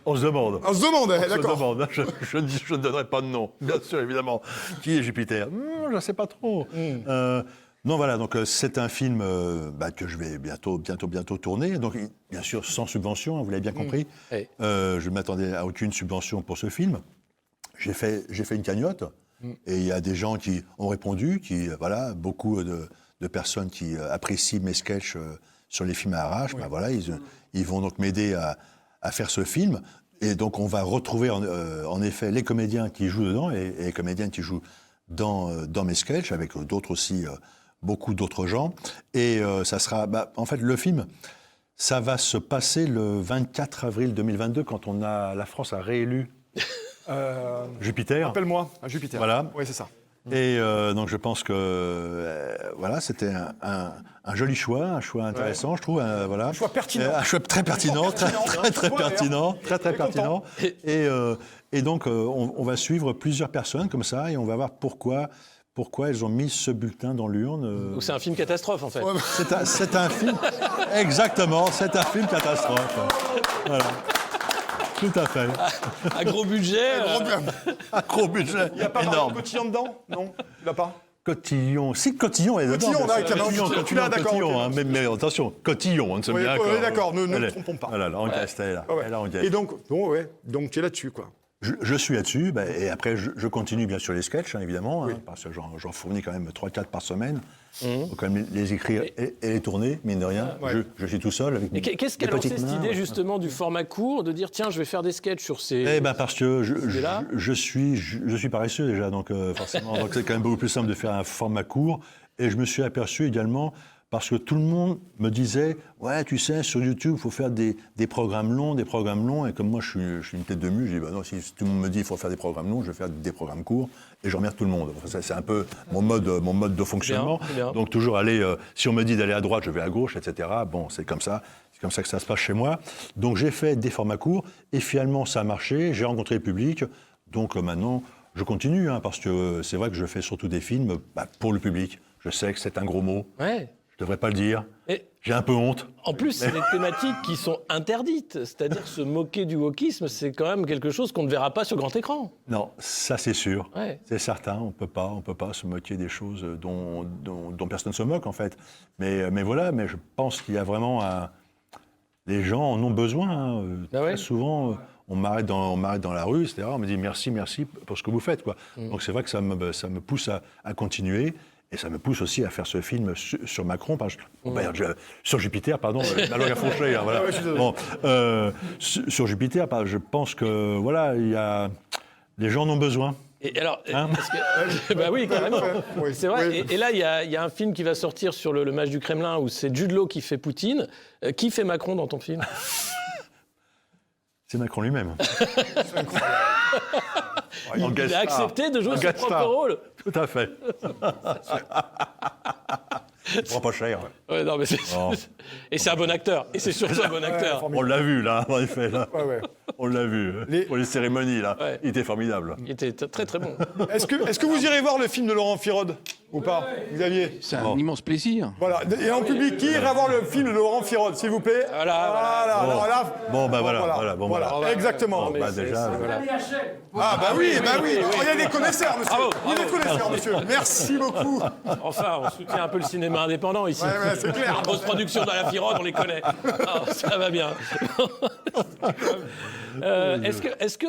[SPEAKER 3] On se demande.
[SPEAKER 4] On se demande,
[SPEAKER 3] On se
[SPEAKER 4] d'accord.
[SPEAKER 3] demande. Je ne donnerai pas de nom, bien sûr, évidemment. Qui est Jupiter? Je ne sais pas trop. Non, voilà, donc c'est un film que je vais bientôt tourner. Donc, bien sûr, sans subvention, hein, vous l'avez bien compris.
[SPEAKER 2] Oui.
[SPEAKER 3] Je ne m'attendais à aucune subvention pour ce film. J'ai fait une cagnotte. Et il y a des gens qui ont répondu, beaucoup de personnes qui apprécient mes sketchs sur les films à arrache. Oui. Voilà, ils vont donc m'aider à faire ce film. Et donc, on va retrouver en effet les comédiens qui jouent dedans et les comédiens qui jouent dans mes sketchs, avec d'autres aussi, beaucoup d'autres gens. Et ça sera... en fait, le film, ça va se passer le 24 avril 2022, quand la France a réélu Jupiter.
[SPEAKER 4] Appelle-moi, un Jupiter.
[SPEAKER 3] Voilà.
[SPEAKER 4] Oui, c'est ça.
[SPEAKER 3] Et donc, je pense que c'était un joli choix, un choix intéressant, je trouve. Voilà.
[SPEAKER 4] Un choix pertinent.
[SPEAKER 3] Un choix très pertinent, très pertinent. Et donc, on va suivre plusieurs personnes comme ça et on va voir pourquoi elles ont mis ce bulletin dans l'urne.
[SPEAKER 2] Donc c'est un film catastrophe, en fait.
[SPEAKER 3] C'est un film... Exactement, c'est un film catastrophe. Voilà. Tout à fait.
[SPEAKER 2] À gros budget.
[SPEAKER 3] Un gros budget
[SPEAKER 4] Il n'y a pas
[SPEAKER 3] énorme.
[SPEAKER 4] de Cotillon dedans? Non, il n'a pas.
[SPEAKER 3] Cotillon. Si, Cotillon est dedans.
[SPEAKER 4] Cotillon, là, d'accord,
[SPEAKER 3] Cotillon,
[SPEAKER 4] ok.
[SPEAKER 3] hein, mais attention, Cotillon, on ne se met
[SPEAKER 4] Oui,
[SPEAKER 3] bien
[SPEAKER 4] oui, d'accord, ne nous trompons pas.
[SPEAKER 3] Voilà, en guest, elle est là.
[SPEAKER 4] Ah ouais.
[SPEAKER 3] Elle est en guest.
[SPEAKER 4] Et donc tu es là-dessus, quoi.
[SPEAKER 3] Je suis là-dessus, et après, je continue bien sûr les sketchs, hein, évidemment, parce que j'en fournis quand même 3-4 par semaine. Il faut quand même les écrire et les tourner, mine de rien.
[SPEAKER 4] Ouais.
[SPEAKER 3] Je suis tout seul avec
[SPEAKER 2] Mais
[SPEAKER 3] mes
[SPEAKER 2] qu'est-ce qu'a lancé
[SPEAKER 3] petites
[SPEAKER 2] cette
[SPEAKER 3] mains,
[SPEAKER 2] idée,
[SPEAKER 3] ouais.
[SPEAKER 2] justement, du format court, de dire, tiens, je vais faire des sketchs sur ces...
[SPEAKER 3] Parce que
[SPEAKER 2] là
[SPEAKER 3] je suis paresseux déjà, donc forcément, donc c'est quand même beaucoup plus simple de faire un format court. Et je me suis aperçu également, parce que tout le monde me disait, ouais, tu sais, sur YouTube, il faut faire des programmes longs. Et comme moi, je suis une tête de mule, j'ai dit, non, si tout le monde me dit qu'il faut faire des programmes longs, je vais faire des programmes courts. Et je remercie tout le monde. Enfin, c'est un peu mon mode de fonctionnement.
[SPEAKER 2] Bien.
[SPEAKER 3] Donc toujours aller, si on me dit d'aller à droite, je vais à gauche, etc. Bon, c'est comme ça. C'est comme ça que ça se passe chez moi. Donc j'ai fait des formats courts et finalement ça a marché. J'ai rencontré le public. Donc maintenant, je continue parce que c'est vrai que je fais surtout des films pour le public. Je sais que c'est un gros mot.
[SPEAKER 2] Ouais.
[SPEAKER 3] Je devrais pas le dire.
[SPEAKER 2] Et
[SPEAKER 3] J'ai un peu honte.
[SPEAKER 2] en plus, c'est des thématiques qui sont interdites. C'est-à-dire se moquer du wokisme, c'est quand même quelque chose qu'on ne verra pas sur grand écran.
[SPEAKER 3] Non, ça c'est sûr.
[SPEAKER 2] Ouais.
[SPEAKER 3] C'est certain. On peut pas se moquer des choses dont personne ne se moque en fait. Mais voilà. Mais je pense qu'il y a vraiment les gens en ont besoin. Hein.
[SPEAKER 2] Ah ouais.
[SPEAKER 3] Très souvent, on m'arrête dans la rue, etc. On me dit merci pour ce que vous faites, quoi. Donc c'est vrai que ça me pousse à continuer. Et ça me pousse aussi à faire ce film sur Macron, sur Jupiter, pardon, ma langue a fourché. Hein, voilà. Bon, sur Jupiter, je pense que voilà, les gens en ont besoin.
[SPEAKER 2] Et alors,
[SPEAKER 3] Hein
[SPEAKER 2] parce que, bah oui, carrément.
[SPEAKER 4] Oui.
[SPEAKER 2] C'est vrai.
[SPEAKER 4] Oui.
[SPEAKER 2] Et là, il y a un film qui va sortir sur le match du Kremlin où c'est Jude Law qui fait Poutine. Qui fait Macron dans ton film?
[SPEAKER 3] C'est Macron lui-même.
[SPEAKER 2] Il a accepté de jouer son propre rôle.
[SPEAKER 3] Tout à fait. Il prend pas cher.
[SPEAKER 2] Ouais, non, mais et c'est un bon acteur. Et c'est surtout un bon acteur.
[SPEAKER 3] On l'a vu, là, en effet. Là.
[SPEAKER 4] Ouais.
[SPEAKER 3] On l'a vu. Pour les cérémonies, là.
[SPEAKER 2] Ouais.
[SPEAKER 3] Il était formidable.
[SPEAKER 2] Il était très très bon.
[SPEAKER 4] Est-ce que vous irez voir le film de Laurent Firode ou pas, Xavier?
[SPEAKER 5] C'est un immense plaisir.
[SPEAKER 4] Voilà. Et en public, qui ira voir le film de Laurent Firode, s'il vous plaît?
[SPEAKER 2] Voilà.
[SPEAKER 3] Voilà.
[SPEAKER 4] Exactement.
[SPEAKER 2] mais
[SPEAKER 3] déjà.
[SPEAKER 2] voilà.
[SPEAKER 4] Ah bah oui. Il y a des connaisseurs, monsieur.
[SPEAKER 2] Bravo,
[SPEAKER 4] Il y a des connaisseurs, monsieur. Merci beaucoup.
[SPEAKER 2] Enfin, on soutient un peu le cinéma indépendant ici.
[SPEAKER 4] Ouais, c'est clair.
[SPEAKER 2] Les grosses productions dans la Firode, on les connaît. Ah, ça va bien. Est-ce que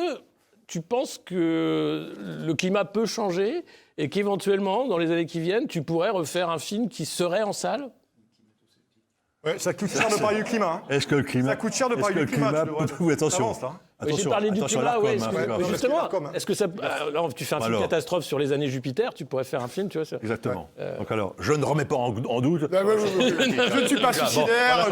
[SPEAKER 2] tu penses que le climat peut changer et qu'éventuellement, dans les années qui viennent, tu pourrais refaire un film qui serait en salle ?
[SPEAKER 4] Ouais, ça coûte cher de parier le climat. Hein.
[SPEAKER 3] Est-ce que le climat...
[SPEAKER 4] Ça coûte cher de parier le climat.
[SPEAKER 3] Attention.
[SPEAKER 2] J'ai parlé du
[SPEAKER 3] attention,
[SPEAKER 2] climat,
[SPEAKER 3] l'ARCOM,
[SPEAKER 2] ouais. Justement,
[SPEAKER 4] l'ARCOM,
[SPEAKER 2] est-ce que ça... Alors, tu fais un film
[SPEAKER 3] Alors.
[SPEAKER 2] catastrophe sur les années Jupiter, tu pourrais faire un film, tu vois.
[SPEAKER 3] Exactement. Donc alors, je ne remets pas en doute.
[SPEAKER 4] Je ne suis pas suicidaire.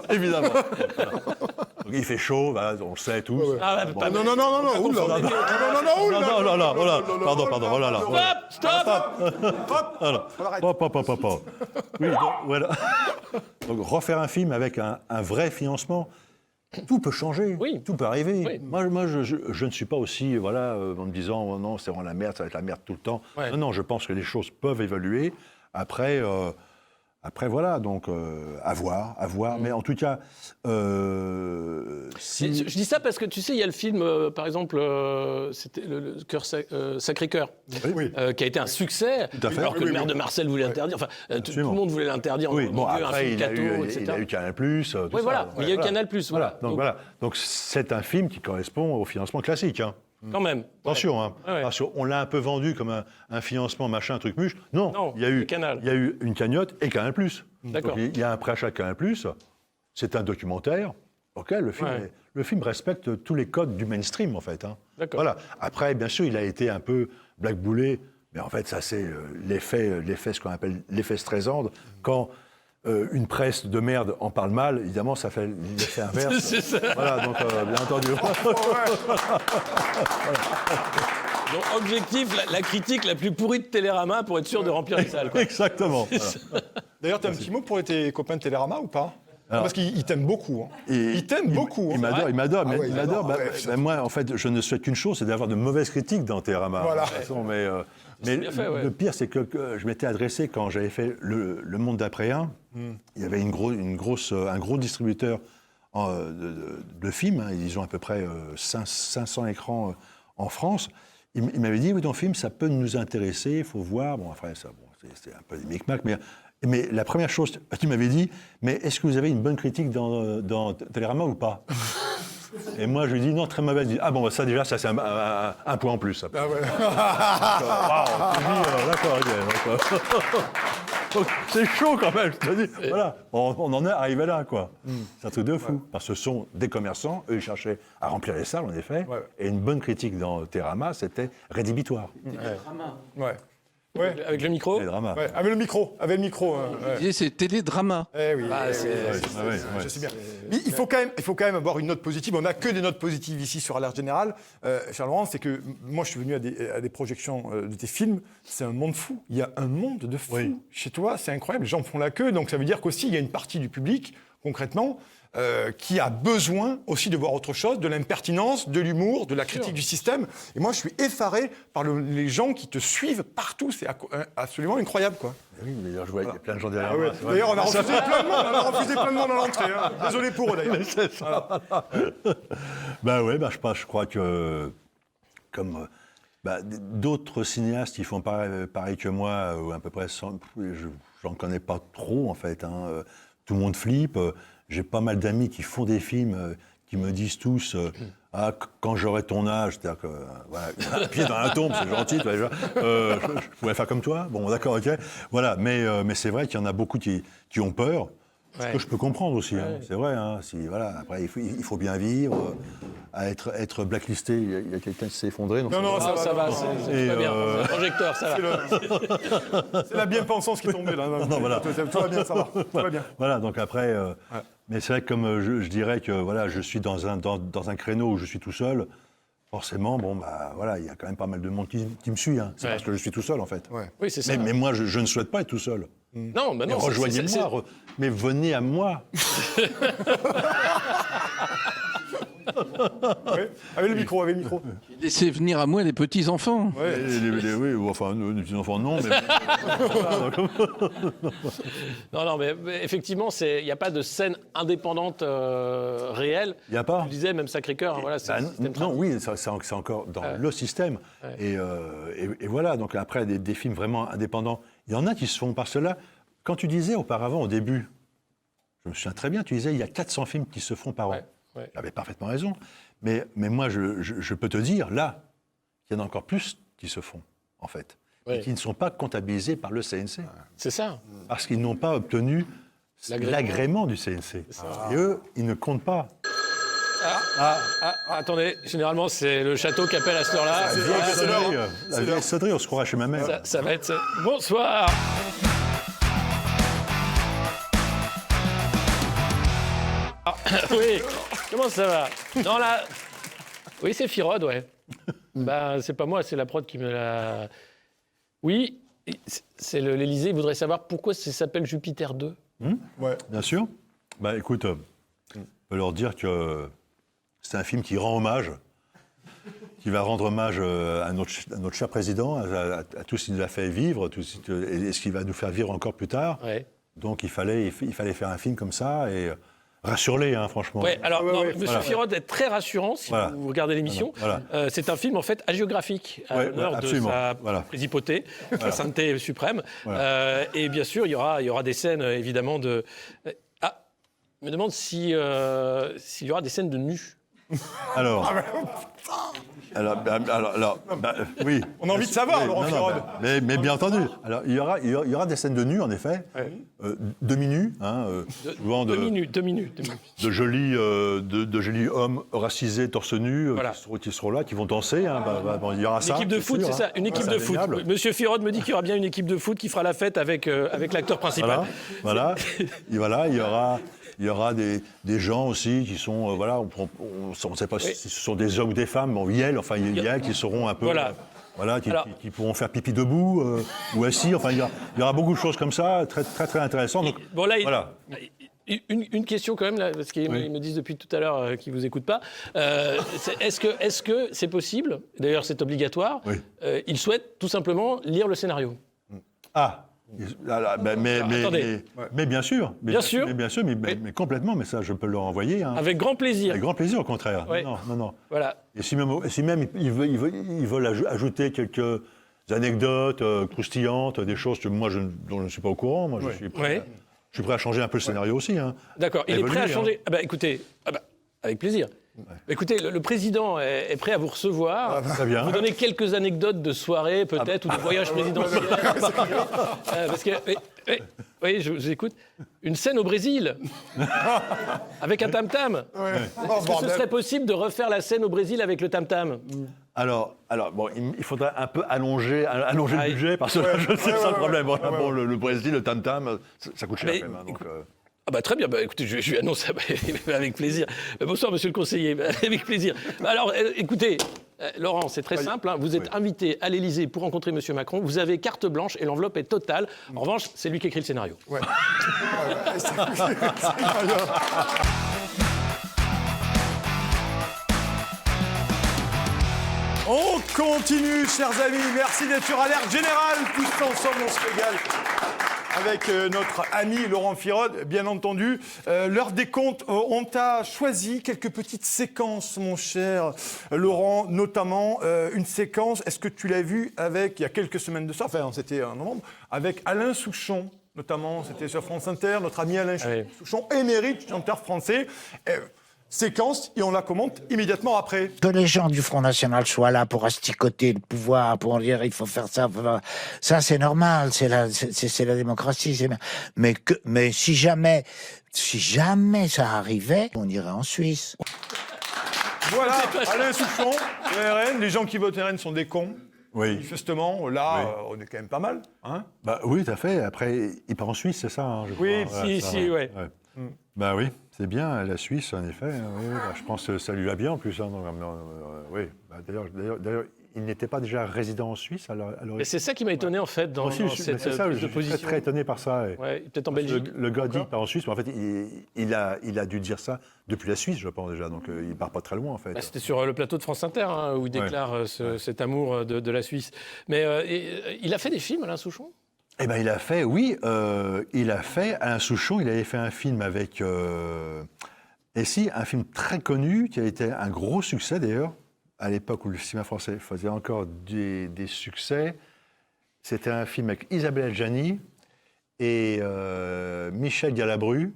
[SPEAKER 3] Évidemment. Donc, il fait chaud, voilà, on le sait tous.
[SPEAKER 2] Ah, ouais,
[SPEAKER 3] Bon.
[SPEAKER 2] pas-
[SPEAKER 4] Non. Oula.
[SPEAKER 3] Non, pardon, oh là là.
[SPEAKER 2] Stop.
[SPEAKER 3] Hop. Oui, donc, voilà. Donc refaire un film avec un vrai financement, tout peut changer,
[SPEAKER 2] Oui.
[SPEAKER 3] tout peut arriver.
[SPEAKER 2] Oui.
[SPEAKER 3] Moi je ne suis pas aussi, en me disant, oh non, c'est vraiment la merde, ça va être la merde tout le temps.
[SPEAKER 2] Ouais.
[SPEAKER 3] Non, je pense que les choses peuvent évoluer. Après voilà, donc à voir. Mais en tout cas, si...
[SPEAKER 2] Je dis ça parce que tu sais, il y a le film, par exemple, c'était le Cœur Sacré-Cœur,
[SPEAKER 3] Oui.
[SPEAKER 2] qui a été un succès,
[SPEAKER 3] Tout à fait.
[SPEAKER 2] alors que le maire de Marseille voulait l'interdire. Enfin, tout le monde voulait l'interdire.
[SPEAKER 3] Oui, bon,
[SPEAKER 2] Dieu, un
[SPEAKER 3] après,
[SPEAKER 2] film
[SPEAKER 3] il a
[SPEAKER 2] catho,
[SPEAKER 3] eu
[SPEAKER 2] etc.
[SPEAKER 3] Canal+, tout ça.
[SPEAKER 2] Oui, voilà, mais il y a eu Canal+, voilà.
[SPEAKER 3] Donc voilà, donc c'est un film qui correspond au financement classique. Hein.
[SPEAKER 2] Quand même.
[SPEAKER 3] Attention, hein.
[SPEAKER 2] Ouais.
[SPEAKER 3] Parce qu'on l'a un peu vendu comme un financement, machin, un truc muche. Non, il y a eu
[SPEAKER 2] Canal.
[SPEAKER 3] Il y a eu une cagnotte et Canal+.
[SPEAKER 2] D'accord.
[SPEAKER 3] Donc, il y a un préachat Canal+. C'est un documentaire. Ok, le film respecte tous les codes du mainstream, en fait. Hein.
[SPEAKER 2] D'accord.
[SPEAKER 3] Voilà. Après, bien sûr, il a été un peu blackboulé, mais en fait, ça, c'est l'effet, ce qu'on appelle l'effet Streisand. Quand une presse de merde en parle mal, évidemment, ça fait l'effet inverse.
[SPEAKER 2] C'est ça.
[SPEAKER 3] Voilà, donc, bien entendu.
[SPEAKER 2] Donc, objectif, la critique la plus pourrie de Télérama pour être sûr de remplir les salles. Quoi.
[SPEAKER 3] Exactement. Voilà.
[SPEAKER 4] D'ailleurs, tu as un petit mot pour tes copains de Télérama ou pas? Parce qu'il t'aime beaucoup. Hein. Il t'aime beaucoup.
[SPEAKER 3] Il m'adore, il m'adore.
[SPEAKER 4] Ah ouais, il adore.
[SPEAKER 3] Moi, en fait, je ne souhaite qu'une chose, c'est d'avoir de mauvaises critiques dans Télérama.
[SPEAKER 4] Voilà.
[SPEAKER 3] De toute façon, mais
[SPEAKER 2] bien fait, ouais.
[SPEAKER 3] le pire, c'est que je m'étais adressé quand j'avais fait Le Monde d'après-un. Il y avait un gros distributeur de films. Hein, ils ont à peu près 500 écrans en France. Il m'avait dit, oui, ton film, ça peut nous intéresser, il faut voir. Bon, après, ça, c'est un peu des micmacs, mais la première chose qu'il m'avait dit, mais est-ce que vous avez une bonne critique dans Télérama ou pas? Et moi, je lui dis, non, très mauvaise. Il dit, ah bon, ça déjà, ça c'est un point en plus. Ça.
[SPEAKER 4] Ah ouais.
[SPEAKER 3] D'accord, ok. Donc, c'est chaud quand même, je te dis. Voilà, on en est arrivé là, quoi. C'est un truc de fou. Parce que ce sont des commerçants, eux, ils cherchaient à remplir les salles, en effet. Ouais. Et une bonne critique dans Télérama, c'était rédhibitoire.
[SPEAKER 4] Ouais.
[SPEAKER 2] Avec le micro.
[SPEAKER 3] Les dramas.
[SPEAKER 4] Ouais, avec le micro.
[SPEAKER 5] C'est télédrama.
[SPEAKER 4] Eh oui.
[SPEAKER 3] Je
[SPEAKER 4] sais bien. Mais il faut quand même avoir une note positive. On n'a que des notes positives ici sur Alerte Générale. Charles-Laurent, c'est que moi, je suis venu à des projections de tes films. C'est un monde fou. Il y a un monde de fous. Oui. Chez toi, c'est incroyable. Les gens font la queue. Donc, ça veut dire qu'aussi, il y a une partie du public, concrètement, qui a besoin aussi de voir autre chose, de l'impertinence, de l'humour, de la critique du système. Et moi, je suis effaré par les gens qui te suivent partout. C'est absolument incroyable, quoi.
[SPEAKER 3] Oui, mais d'ailleurs, je vois, il y a plein de gens derrière
[SPEAKER 4] moi. D'ailleurs, on a refusé plein de monde à l'entrée. Hein. Désolé pour eux, d'ailleurs.
[SPEAKER 3] C'est ça. Je crois que, comme d'autres cinéastes qui font pareil que moi, ou à peu près, j'en connais pas trop, en fait. Hein. Tout le monde flippe. J'ai pas mal d'amis qui font des films qui me disent tous quand j'aurai ton âge, c'est-à-dire que un pied dans la tombe, c'est gentil, tu vois, déjà. Je pourrais faire comme toi. Bon, d'accord, ok. Voilà, mais c'est vrai qu'il y en a beaucoup qui ont peur. Ce que je peux comprendre aussi, hein. C'est vrai. Hein, après, il faut bien vivre. À être blacklisté, il y a quelqu'un qui s'est effondré.
[SPEAKER 4] Non,
[SPEAKER 2] ça va, c'est pas bien. Le projecteur, ça va.
[SPEAKER 4] C'est la bien-pensance qui est tombée, là.
[SPEAKER 3] Non, voilà.
[SPEAKER 4] Tout va bien, ça va. Tout va bien.
[SPEAKER 3] Voilà, donc après... Mais c'est vrai que comme je dirais que je suis dans un créneau où je suis tout seul, forcément, il y a quand même pas mal de monde qui me suit. Hein. C'est parce que je suis tout seul, en fait.
[SPEAKER 4] Ouais.
[SPEAKER 2] Oui, c'est ça.
[SPEAKER 3] Mais moi, je ne souhaite pas être tout seul.
[SPEAKER 2] Non, non.
[SPEAKER 3] Rejoignez-moi, mais venez à moi.
[SPEAKER 4] Avec le micro.
[SPEAKER 5] Laissez venir à moi les petits-enfants.
[SPEAKER 3] Oui, enfin, les petits-enfants, non, mais...
[SPEAKER 2] Non, mais effectivement, il n'y a pas de scène indépendante réelle.
[SPEAKER 3] Il n'y a pas.
[SPEAKER 2] Tu disais, même Sacré-Cœur, voilà, c'est un système
[SPEAKER 3] non, oui, c'est encore dans le système. Ouais. Et voilà, donc après, des films vraiment indépendants, il y en a qui se font par cela. Quand tu disais auparavant, au début, je me souviens très bien, tu disais, il y a 400 films qui se font par an.
[SPEAKER 2] Ouais.
[SPEAKER 3] Il avait parfaitement raison. Mais moi, je peux te dire, là, qu'il y en a encore plus qui se font, en fait,
[SPEAKER 2] Ouais.
[SPEAKER 3] et qui ne sont pas comptabilisés par le CNC,
[SPEAKER 2] C'est ça.
[SPEAKER 3] parce qu'ils n'ont pas obtenu l'agrément du CNC. Et eux, ils ne comptent pas.
[SPEAKER 2] Attendez, généralement, c'est le château qui appelle à cette heure-là.
[SPEAKER 3] La vieille sonnerie, on se croirait chez ma mère.
[SPEAKER 2] Ça va être... Bonsoir. Oui, comment ça va? Non, là... Oui, c'est Firod, ouais. Ben, c'est pas moi, c'est la prod qui me l'a... Oui, c'est l'Élysée. Il voudrait savoir pourquoi ça s'appelle Jupiter 2.
[SPEAKER 4] Ouais.
[SPEAKER 3] Bien sûr. Bah écoute, je peux leur dire que c'est un film qui rend hommage, qui va rendre hommage à notre cher président, à tout ce qu'il nous a fait vivre, et ce qu'il va nous faire vivre encore plus tard.
[SPEAKER 2] Ouais.
[SPEAKER 3] Donc il fallait faire un film comme ça, et rassure-les, hein, franchement.
[SPEAKER 2] Ouais, alors, non, Monsieur
[SPEAKER 3] Voilà.
[SPEAKER 2] Firod est très rassurant si
[SPEAKER 3] Voilà.
[SPEAKER 2] vous regardez l'émission.
[SPEAKER 3] Voilà.
[SPEAKER 2] C'est un film, en fait, hagiographique, à
[SPEAKER 3] Ouais,
[SPEAKER 2] l'honneur de
[SPEAKER 3] absolument.
[SPEAKER 2] sa
[SPEAKER 3] Voilà.
[SPEAKER 2] présipauté, sa sainteté suprême.
[SPEAKER 3] Voilà.
[SPEAKER 2] Et bien sûr, il y aura des scènes, évidemment, de... Ah, je me demande s'il y aura des scènes de nus.
[SPEAKER 3] Alors, oui.
[SPEAKER 4] On a envie de savoir,
[SPEAKER 3] Oui,
[SPEAKER 4] Laurent
[SPEAKER 3] non,
[SPEAKER 4] Firod.
[SPEAKER 3] mais bien entendu. Alors, il y aura des scènes de nus, en effet. Demi-nus, hein, souvent
[SPEAKER 2] Deux minutes.
[SPEAKER 3] de jolis hommes racisés, torse nu,
[SPEAKER 2] Voilà.
[SPEAKER 3] qui seront là, qui vont danser. Hein, bon, il y aura
[SPEAKER 2] Une
[SPEAKER 3] ça.
[SPEAKER 2] équipe de foot,
[SPEAKER 3] sûr,
[SPEAKER 2] c'est ça,
[SPEAKER 3] hein.
[SPEAKER 2] une équipe
[SPEAKER 3] Ouais,
[SPEAKER 2] de
[SPEAKER 3] c'est
[SPEAKER 2] foot.
[SPEAKER 3] indéniable.
[SPEAKER 2] Monsieur Firod me dit qu'il y aura bien une équipe de foot qui fera la fête avec l'acteur principal.
[SPEAKER 3] Voilà. Et voilà, il y aura des gens aussi qui sont, voilà, on ne sait pas si ce sont des hommes ou des femmes, bon, il y a qui seront un peu...
[SPEAKER 2] Voilà.
[SPEAKER 3] Voilà,
[SPEAKER 2] Alors-
[SPEAKER 3] qui pourront faire pipi debout ou assis. Enfin, il y aura beaucoup de choses comme ça, très, très, très intéressantes. Donc,
[SPEAKER 2] Bon, là,
[SPEAKER 3] voilà.
[SPEAKER 2] Une question quand même, là, parce qu'ils me disent depuis tout à l'heure qu'ils ne vous écoutent pas. Est-ce que c'est possible, d'ailleurs c'est obligatoire,
[SPEAKER 3] Oui.
[SPEAKER 2] ils souhaitent tout simplement lire le scénario?
[SPEAKER 3] Ah,
[SPEAKER 2] attendez.
[SPEAKER 3] mais bien sûr.
[SPEAKER 2] Bien sûr.
[SPEAKER 3] Mais complètement, mais ça, je peux leur envoyer. Hein.
[SPEAKER 2] Avec grand plaisir.
[SPEAKER 3] Avec grand plaisir, au contraire.
[SPEAKER 2] Ouais.
[SPEAKER 3] Non.
[SPEAKER 2] Voilà.
[SPEAKER 3] Et si même ils veulent ajouter quelques anecdotes croustillantes, des choses que moi, dont je ne suis pas au courant, moi, je suis prêt à changer un peu le scénario aussi. Hein.
[SPEAKER 2] D'accord. Il est prêt à
[SPEAKER 3] Évoluer,
[SPEAKER 2] changer. Ah bah, écoutez, avec plaisir. Écoutez, le président est prêt à vous recevoir.
[SPEAKER 3] Très bien.
[SPEAKER 2] Vous donner quelques anecdotes de soirée, peut-être, ou de voyage présidentiel. Parce que, oui, je vous écoute. Une scène au Brésil, avec un tam-tam. Est-ce que ce serait possible de refaire la scène au Brésil avec le tam-tam?
[SPEAKER 3] Alors, bon, il faudra un peu allonger le budget, parce que je sais ça le problème. Voilà, bon, le Brésil, le tam-tam, ça coûte cher
[SPEAKER 2] Mais,
[SPEAKER 3] quand même. Hein, donc,
[SPEAKER 2] Ah bah très bien, écoutez, je lui annonce avec plaisir. Bonsoir monsieur le conseiller, avec plaisir. Alors écoutez, Laurent, c'est très simple, hein. Vous êtes invité à l'Élysée pour rencontrer monsieur Macron, vous avez carte blanche et l'enveloppe est totale. En revanche, c'est lui qui écrit le scénario.
[SPEAKER 4] Ouais. On continue, chers amis. Merci d'être sur Alerte Générale. Tous ensemble, on se régale. Avec notre ami Laurent Firod, bien entendu. L'heure des comptes, on t'a choisi quelques petites séquences, mon cher Laurent, notamment une séquence, est-ce que tu l'as vue avec, il y a quelques semaines de ça, enfin c'était en novembre, avec Alain Souchon, notamment, c'était sur France Inter, notre ami Alain Souchon, émérite chanteur français. Séquence, et on la commente immédiatement après.
[SPEAKER 6] Que les gens du Front National soient là pour asticoter le pouvoir, pour dire il faut faire ça, ça c'est normal, c'est la démocratie. Mais si jamais ça arrivait, on irait en Suisse.
[SPEAKER 4] Voilà, Alain Souchon, le RN, les gens qui votent RN sont des cons.
[SPEAKER 3] oui.
[SPEAKER 4] Manifestement, là, on est quand même pas mal. Hein,
[SPEAKER 3] Bah, oui, tout à fait. Après, il part en Suisse, c'est ça, hein, je
[SPEAKER 2] Oui,
[SPEAKER 3] crois.
[SPEAKER 2] ouais.
[SPEAKER 3] Bah oui, c'est bien, la Suisse, en effet. Oui, bah, je pense que ça lui va bien, en plus. Hein, donc, oui. Bah, d'ailleurs, il n'était pas déjà résident en Suisse à l'origine.
[SPEAKER 2] Et c'est ça qui m'a étonné en fait dans cette
[SPEAKER 3] c'est ça,
[SPEAKER 2] prise
[SPEAKER 3] je
[SPEAKER 2] de
[SPEAKER 3] suis
[SPEAKER 2] position.
[SPEAKER 3] très étonné par ça.
[SPEAKER 2] Ouais, peut-être en Belgique.
[SPEAKER 3] Le gars dit qu'il part en Suisse, mais en fait, il a dû dire ça depuis la Suisse, je pense déjà. Donc, il part pas très loin, en fait.
[SPEAKER 2] C'était sur le plateau de France Inter hein, où il déclare cet amour de la Suisse. Mais il a fait des films, Alain Souchon?
[SPEAKER 3] Eh bien, il a fait Alain Souchon, il avait fait un film avec... un film très connu, qui a été un gros succès, d'ailleurs, à l'époque où le cinéma français faisait encore des succès. C'était un film avec Isabelle Adjani et Michel Galabru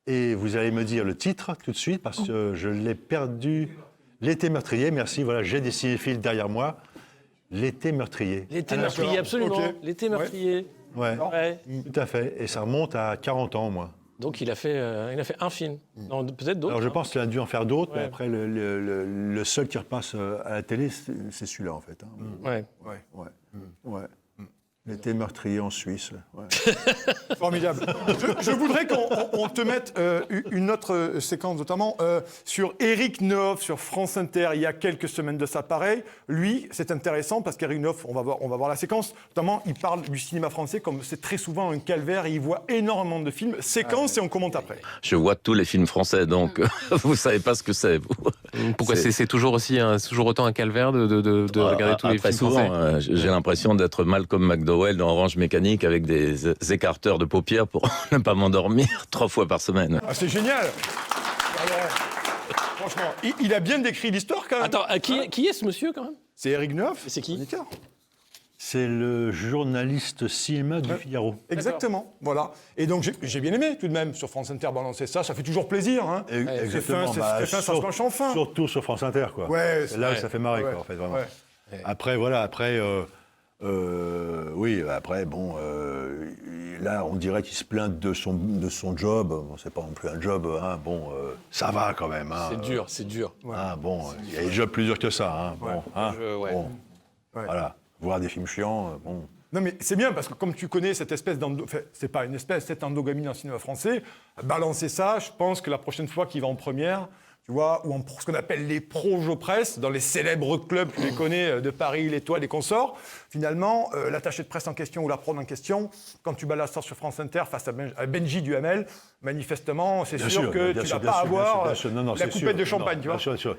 [SPEAKER 3] Et vous allez me dire le titre tout de suite, parce que je l'ai perdu. L'été meurtrier, merci, voilà, j'ai des cinéphiles derrière moi. L'été meurtrier.
[SPEAKER 2] L'été meurtrier, absolument.
[SPEAKER 4] Ok.
[SPEAKER 2] L'été meurtrier.
[SPEAKER 3] Ouais,
[SPEAKER 2] Ouais.
[SPEAKER 3] tout à fait. Et ça remonte à 40 ans, moi.
[SPEAKER 2] Donc il a fait un film. Non, peut-être d'autres.
[SPEAKER 3] Alors je pense qu'il a dû en faire d'autres, mais
[SPEAKER 2] Ouais.
[SPEAKER 3] après, le seul qui repasse à la télé, c'est celui-là, en fait. Hein.
[SPEAKER 2] Ouais.
[SPEAKER 3] Ouais. L'été meurtrier en Suisse. Ouais.
[SPEAKER 4] Formidable. Je voudrais qu'on te mette une autre séquence, notamment sur Éric Neuf sur France Inter, il y a quelques semaines de ça, pareil. Lui, c'est intéressant parce qu'Éric Neuf, on va voir la séquence, notamment, il parle du cinéma français comme c'est très souvent un calvaire et il voit énormément de films. Séquence et on commente après.
[SPEAKER 7] Je vois tous les films français, donc vous savez pas ce que c'est, vous.
[SPEAKER 8] Pourquoi c'est toujours aussi toujours autant un calvaire de regarder tous les
[SPEAKER 7] Très
[SPEAKER 8] films
[SPEAKER 7] souvent,
[SPEAKER 8] français
[SPEAKER 7] j'ai l'impression d'être Malcolm McDowell dans Orange Mécanique avec des écarteurs de paupières pour ne pas m'endormir 3 fois par semaine.
[SPEAKER 4] Ah, c'est génial. Alors, franchement, il a bien décrit l'histoire quand même.
[SPEAKER 2] Attends, qui est ce monsieur quand même?
[SPEAKER 4] C'est Éric Neuf.
[SPEAKER 2] C'est qui?
[SPEAKER 4] chroniqueur.
[SPEAKER 3] C'est le journaliste cinéma du Figaro.
[SPEAKER 4] Exactement, voilà. Et donc j'ai bien aimé tout de même sur France Inter balancer ça, ça fait toujours plaisir. Hein.
[SPEAKER 3] Exactement.
[SPEAKER 4] C'est fin, ça se mange enfin.
[SPEAKER 3] Surtout sur France Inter, quoi.
[SPEAKER 4] Ouais,
[SPEAKER 3] c'est là où ça fait marrer, quoi, en fait, vraiment.
[SPEAKER 4] Ouais.
[SPEAKER 3] Après, voilà, oui, après, bon, là, on dirait qu'il se plaint de son job. Bon, c'est pas non plus un job, hein, bon, ça va quand même. Hein,
[SPEAKER 2] C'est dur.
[SPEAKER 3] Hein, bon, il y a des jobs plus durs que ça, hein, bon, hein,
[SPEAKER 2] ouais.
[SPEAKER 3] bon, voilà, voir des films chiants, bon.
[SPEAKER 4] Non mais c'est bien parce que comme tu connais cette espèce c'est pas une espèce, cette endogamie dans le cinéma français, balancer ça, je pense que la prochaine fois qu'il va en première, tu vois, ou ce qu'on appelle les presse, dans les célèbres clubs, tu les connais, de Paris, l'Étoile et consorts, finalement, l'attaché de presse en question ou la prod en question, quand tu balances ça sur France Inter face à Benji Duhamel, manifestement, c'est sûr que tu vas pas avoir la coupette de champagne, tu vois.
[SPEAKER 3] Bien sûr.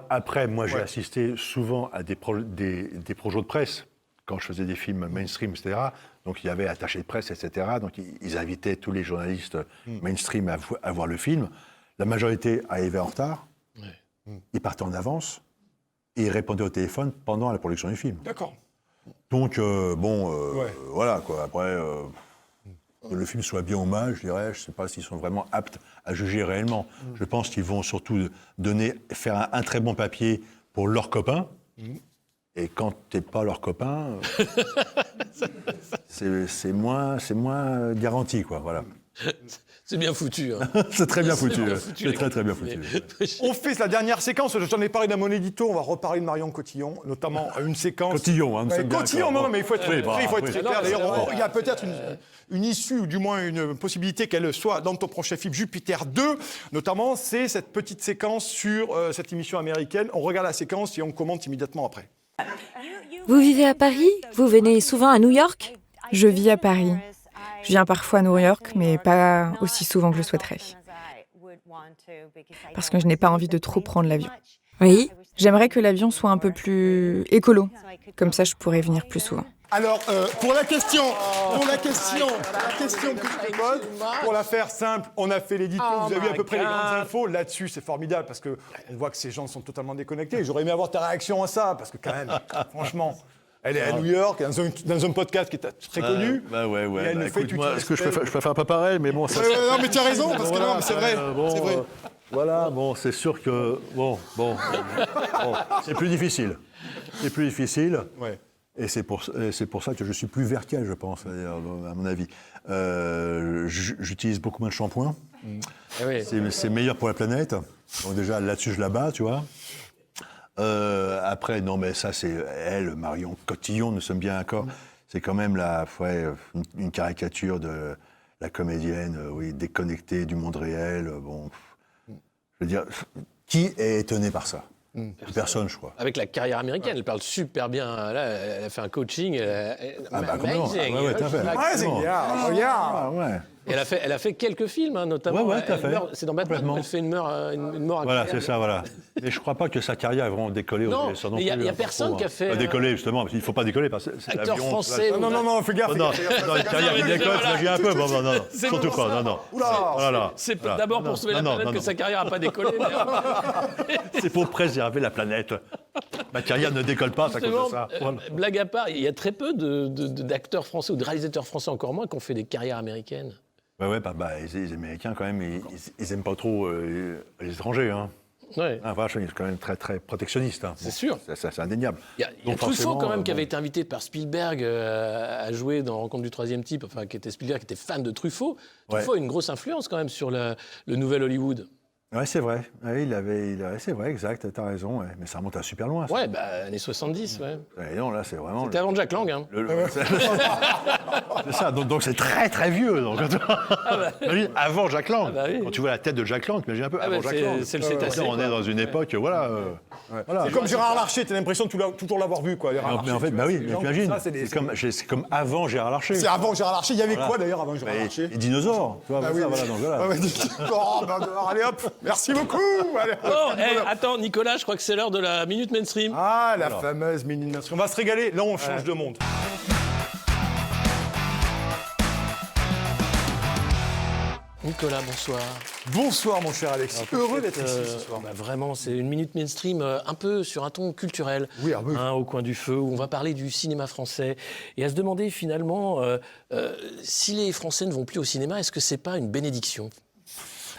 [SPEAKER 3] Après, moi, j'ai assisté souvent à des projets de presse, quand je faisais des films mainstream, etc. Donc, il y avait attaché de presse, etc. Donc, ils invitaient tous les journalistes mainstream à voir le film. La majorité arrivait en retard, ils partaient en avance, et ils répondaient au téléphone pendant la production du film.
[SPEAKER 4] D'accord.
[SPEAKER 3] Donc, voilà, quoi. Après, que le film soit bien ou mal, je dirais, je ne sais pas s'ils sont vraiment aptes à juger réellement. Je pense qu'ils vont surtout faire un très bon papier pour leurs copains. Et quand tu n'es pas leur copain, c'est moins garanti, quoi, voilà.
[SPEAKER 2] C'est bien foutu. Hein.
[SPEAKER 3] C'est très bien foutu.
[SPEAKER 2] C'est
[SPEAKER 3] très bien foutu.
[SPEAKER 4] On fait la dernière séquence, j'en ai parlé dans mon édito, on va reparler de Marion Cotillon, notamment une séquence...
[SPEAKER 3] Cotillon, hein,
[SPEAKER 4] Cotillon, non, mais il faut être très clair. D'ailleurs,
[SPEAKER 2] c'est
[SPEAKER 4] il y a peut-être une issue, ou du moins une possibilité qu'elle soit dans ton prochain film Jupiter 2, notamment, c'est cette petite séquence sur cette émission américaine. On regarde la séquence et on commente immédiatement après.
[SPEAKER 1] Vous vivez à Paris? Vous venez souvent à New York?
[SPEAKER 9] Je vis à Paris. Je viens parfois à New York, mais pas aussi souvent que je souhaiterais. Parce que je n'ai pas envie de trop prendre l'avion.
[SPEAKER 1] Oui.
[SPEAKER 9] J'aimerais que l'avion soit un peu plus écolo. Comme ça, je pourrais venir plus souvent.
[SPEAKER 4] Alors, pour la question que je te pose, pour la faire simple, on a fait l'édito, vous avez vu à peu près les grandes infos. Là-dessus, c'est formidable parce qu'on voit que ces gens sont totalement déconnectés. J'aurais aimé avoir ta réaction à ça, parce que quand même, franchement, elle est à New York, dans un podcast qui est très connu.
[SPEAKER 3] Ouais.
[SPEAKER 4] Et elle nous fait
[SPEAKER 3] Écoute, moi, est-ce que je peux faire un peu pareil, mais bon, ça...
[SPEAKER 4] non, mais tu as raison, parce que non, mais c'est vrai. C'est vrai.
[SPEAKER 3] Voilà, bon, c'est sûr que... Bon, c'est plus difficile. C'est plus difficile.
[SPEAKER 4] Ouais.
[SPEAKER 3] Et c'est pour ça que je suis plus vert qu'elle, je pense, à mon avis. J'utilise beaucoup moins de shampoing. C'est meilleur pour la planète. Donc déjà, là-dessus, je la bats, tu vois. Après, non, mais ça, c'est elle, Marion Cotillon, nous sommes bien d'accord. C'est quand même une caricature de la comédienne, déconnectée du monde réel. Bon, je veux dire, qui est étonné par ça? Personne, je crois.
[SPEAKER 2] Avec la carrière américaine, elle parle super bien. Là, elle a fait un coaching.
[SPEAKER 3] Comment? T'as fait.
[SPEAKER 4] Regarde.
[SPEAKER 2] Et elle a fait quelques films, hein, notamment.
[SPEAKER 3] T'as fait.
[SPEAKER 2] C'est dans Batman, elle fait une mort incroyable.
[SPEAKER 3] Voilà, c'est ça, voilà. Mais je crois pas que sa carrière est vraiment décollée.
[SPEAKER 2] Non, il y a personne qui a fait...
[SPEAKER 3] Décoller, justement, parce qu'il faut pas décoller, parce que c'est
[SPEAKER 2] acteur
[SPEAKER 3] l'avion...
[SPEAKER 2] français...
[SPEAKER 4] Non, fais gaffe.
[SPEAKER 3] Non, une carrière, il décolle, tu l'as vu un peu, non, surtout pas, non.
[SPEAKER 2] C'est d'abord pour sauver la planète que sa carrière n'a pas décollé.
[SPEAKER 3] C'est pour préserver la planète. Ma carrière ne décolle pas, ça cause de ça.
[SPEAKER 2] Blague à part, il y a très peu d'acteurs français ou de réalisateurs français, encore moins, qui ont fait des carrières américaines.
[SPEAKER 3] Les Américains, quand même, ils aiment pas trop les étrangers. Hein.
[SPEAKER 2] Ouais.
[SPEAKER 3] Voilà, ils sont quand même très, très protectionnistes. Hein.
[SPEAKER 2] C'est sûr.
[SPEAKER 3] C'est indéniable.
[SPEAKER 2] Il y a Truffaut, quand même, qui avait été invité par Spielberg à jouer dans Rencontre du troisième type, enfin, qui était Spielberg, qui était fan de Truffaut. Truffaut a une grosse influence, quand même, sur le nouvel Hollywood.
[SPEAKER 3] Oui, c'est vrai. Ouais, c'est vrai, exact, t'as raison. Ouais. Mais ça remonte à super loin. Ça.
[SPEAKER 2] Ouais, années 70, ouais.
[SPEAKER 3] Et non, là, c'est vraiment...
[SPEAKER 2] C'était avant Jack Lang, hein.
[SPEAKER 3] C'est ça, donc c'est très, très vieux. Donc. Avant Jack Lang.
[SPEAKER 2] Oui.
[SPEAKER 3] Quand tu vois la tête de Jack Lang, t'imagines un peu avant Jack Lang.
[SPEAKER 2] C'est le cétacé.
[SPEAKER 3] On est dans une époque, voilà...
[SPEAKER 4] C'est comme Gérard Larcher, t'as l'impression de toujours l'avoir vu, quoi.
[SPEAKER 3] Mais en fait, oui, t'imagines, c'est comme avant Gérard Larcher.
[SPEAKER 4] C'est avant Gérard Larcher. Il y avait quoi, d'ailleurs, avant Gérard Larcher?
[SPEAKER 3] Les dinosaures, tu vois,
[SPEAKER 4] Allez hop, merci beaucoup. Allez,
[SPEAKER 2] attends, Nicolas, je crois que c'est l'heure de la Minute Mainstream.
[SPEAKER 4] Ah, la fameuse Minute Mainstream. On va se régaler. Là, on change de monde.
[SPEAKER 2] Nicolas, bonsoir.
[SPEAKER 4] Bonsoir, mon cher Alexis. Heureux d'être ici ce soir.
[SPEAKER 2] Vraiment, c'est une Minute Mainstream un peu sur un ton culturel, au coin du feu, où on va parler du cinéma français et à se demander finalement si les Français ne vont plus au cinéma, est-ce que c'est pas une bénédiction ?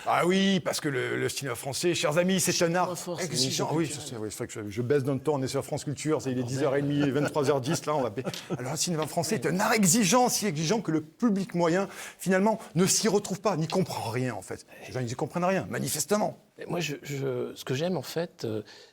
[SPEAKER 4] Ah oui, parce que le cinéma français, chers amis, c'est un art exigeant. Oui, c'est vrai que je baisse d'un ton, on est sur France Culture, il est 10h30, 23h10, là, on va... Alors, le cinéma français est un art exigeant, si exigeant que le public moyen, finalement, ne s'y retrouve pas, n'y comprend rien, en fait. Les gens, ils n'y comprennent rien, manifestement.
[SPEAKER 2] Moi, ce que j'aime, en fait,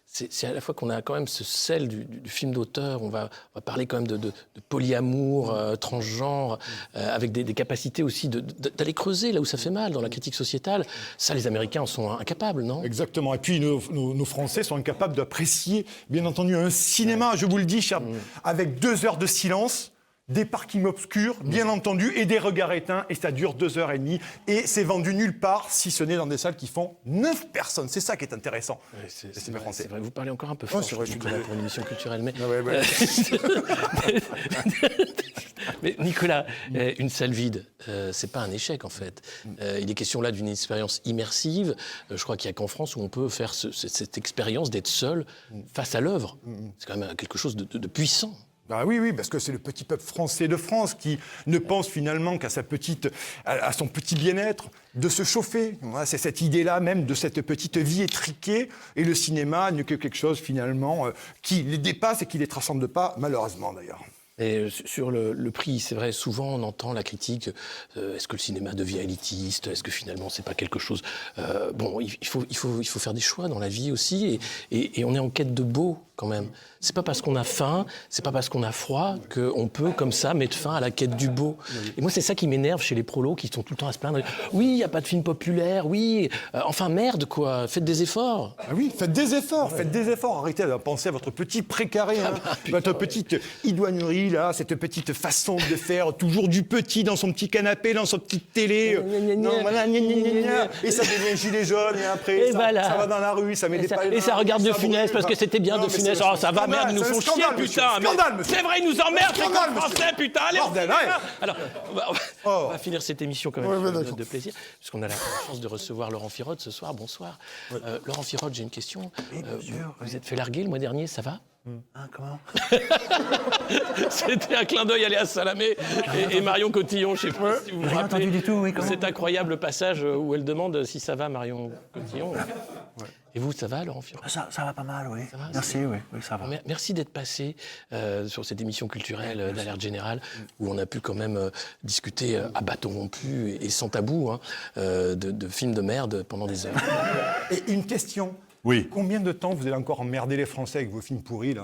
[SPEAKER 2] c'est à la fois qu'on a quand même ce sel du film d'auteur. On va parler quand même de polyamour, transgenre, avec des capacités aussi d'aller creuser là où ça fait mal, dans la critique sociétale. Ça, les Américains en sont incapables, non ?
[SPEAKER 4] Exactement. Et puis, nos Français sont incapables d'apprécier, bien entendu, un cinéma, je vous le dis, cher, avec 2 heures de silence, des parkings obscurs, bien entendu, et des regards éteints, et ça dure 2h30, et c'est vendu nulle part, si ce n'est dans des salles qui font 9 personnes. C'est ça qui est intéressant.
[SPEAKER 2] Oui, c'est vrai, vous parlez encore un peu fort, c'est vrai, pour une émission culturelle, mais... Mais Nicolas, une salle vide, c'est pas un échec, en fait. Il est question là d'une expérience immersive. Je crois qu'il n'y a qu'en France où on peut faire cette expérience d'être seul face à l'œuvre. C'est quand même quelque chose de puissant.
[SPEAKER 4] Ah oui, parce que c'est le petit peuple français de France qui ne pense finalement qu'à à son petit bien-être, de se chauffer. Voilà, c'est cette idée-là même de cette petite vie étriquée. Et le cinéma n'est que quelque chose finalement qui les dépasse et qui les transcende pas, malheureusement d'ailleurs.
[SPEAKER 2] Et sur le prix, c'est vrai, souvent on entend la critique, est-ce que le cinéma devient élitiste ? Est-ce que finalement c'est pas quelque chose... Bon, il faut faire des choix dans la vie aussi, et on est en quête de beau quand même. C'est pas parce qu'on a faim, c'est pas parce qu'on a froid qu'on peut comme ça mettre fin à la quête du beau. Et moi c'est ça qui m'énerve chez les prolos qui sont tout le temps à se plaindre. Oui, il n'y a pas de film populaire, oui, enfin merde quoi, faites des efforts.
[SPEAKER 4] Ah oui, faites des efforts, arrêtez de penser à votre petit précaré, votre petite idoinerie là, cette petite façon de faire toujours du petit dans son petit canapé, dans son petite télé. Et ça devient gilet jaune et après ça va dans la rue, ça met des paillettes.
[SPEAKER 2] Et ça regarde De Funès parce que c'était bien De Funès. Oh, ça va, merde, ils nous font chier, putain. C'est vrai, ils nous emmerdent, les Français, putain. Allez, alors, on va finir cette émission quand même de plaisir, puisqu'on a la chance de recevoir Laurent Firode ce soir. Bonsoir. Laurent Firode, j'ai une question. Vous êtes fait larguer le mois dernier, ça va ?
[SPEAKER 3] Comment ?
[SPEAKER 2] C'était un clin d'œil à Léa Salamé et Marion Cotillon, je ne sais pas si vous vous rappelez.
[SPEAKER 3] Entendu du tout, oui, comment ?
[SPEAKER 2] Cet incroyable passage où elle demande si ça va, Marion Cotillon. Et vous, ça va, Laurent Firode ?
[SPEAKER 3] Ça va pas mal, oui. Merci, oui, ça va.
[SPEAKER 2] Merci d'être passé sur cette émission culturelle d'Alerte Générale, où on a pu quand même discuter à bâton rompu et sans tabou de films de merde pendant des heures.
[SPEAKER 4] Et une question.
[SPEAKER 3] Oui.
[SPEAKER 4] Combien de temps vous allez encore emmerder les Français avec vos films pourris, là ?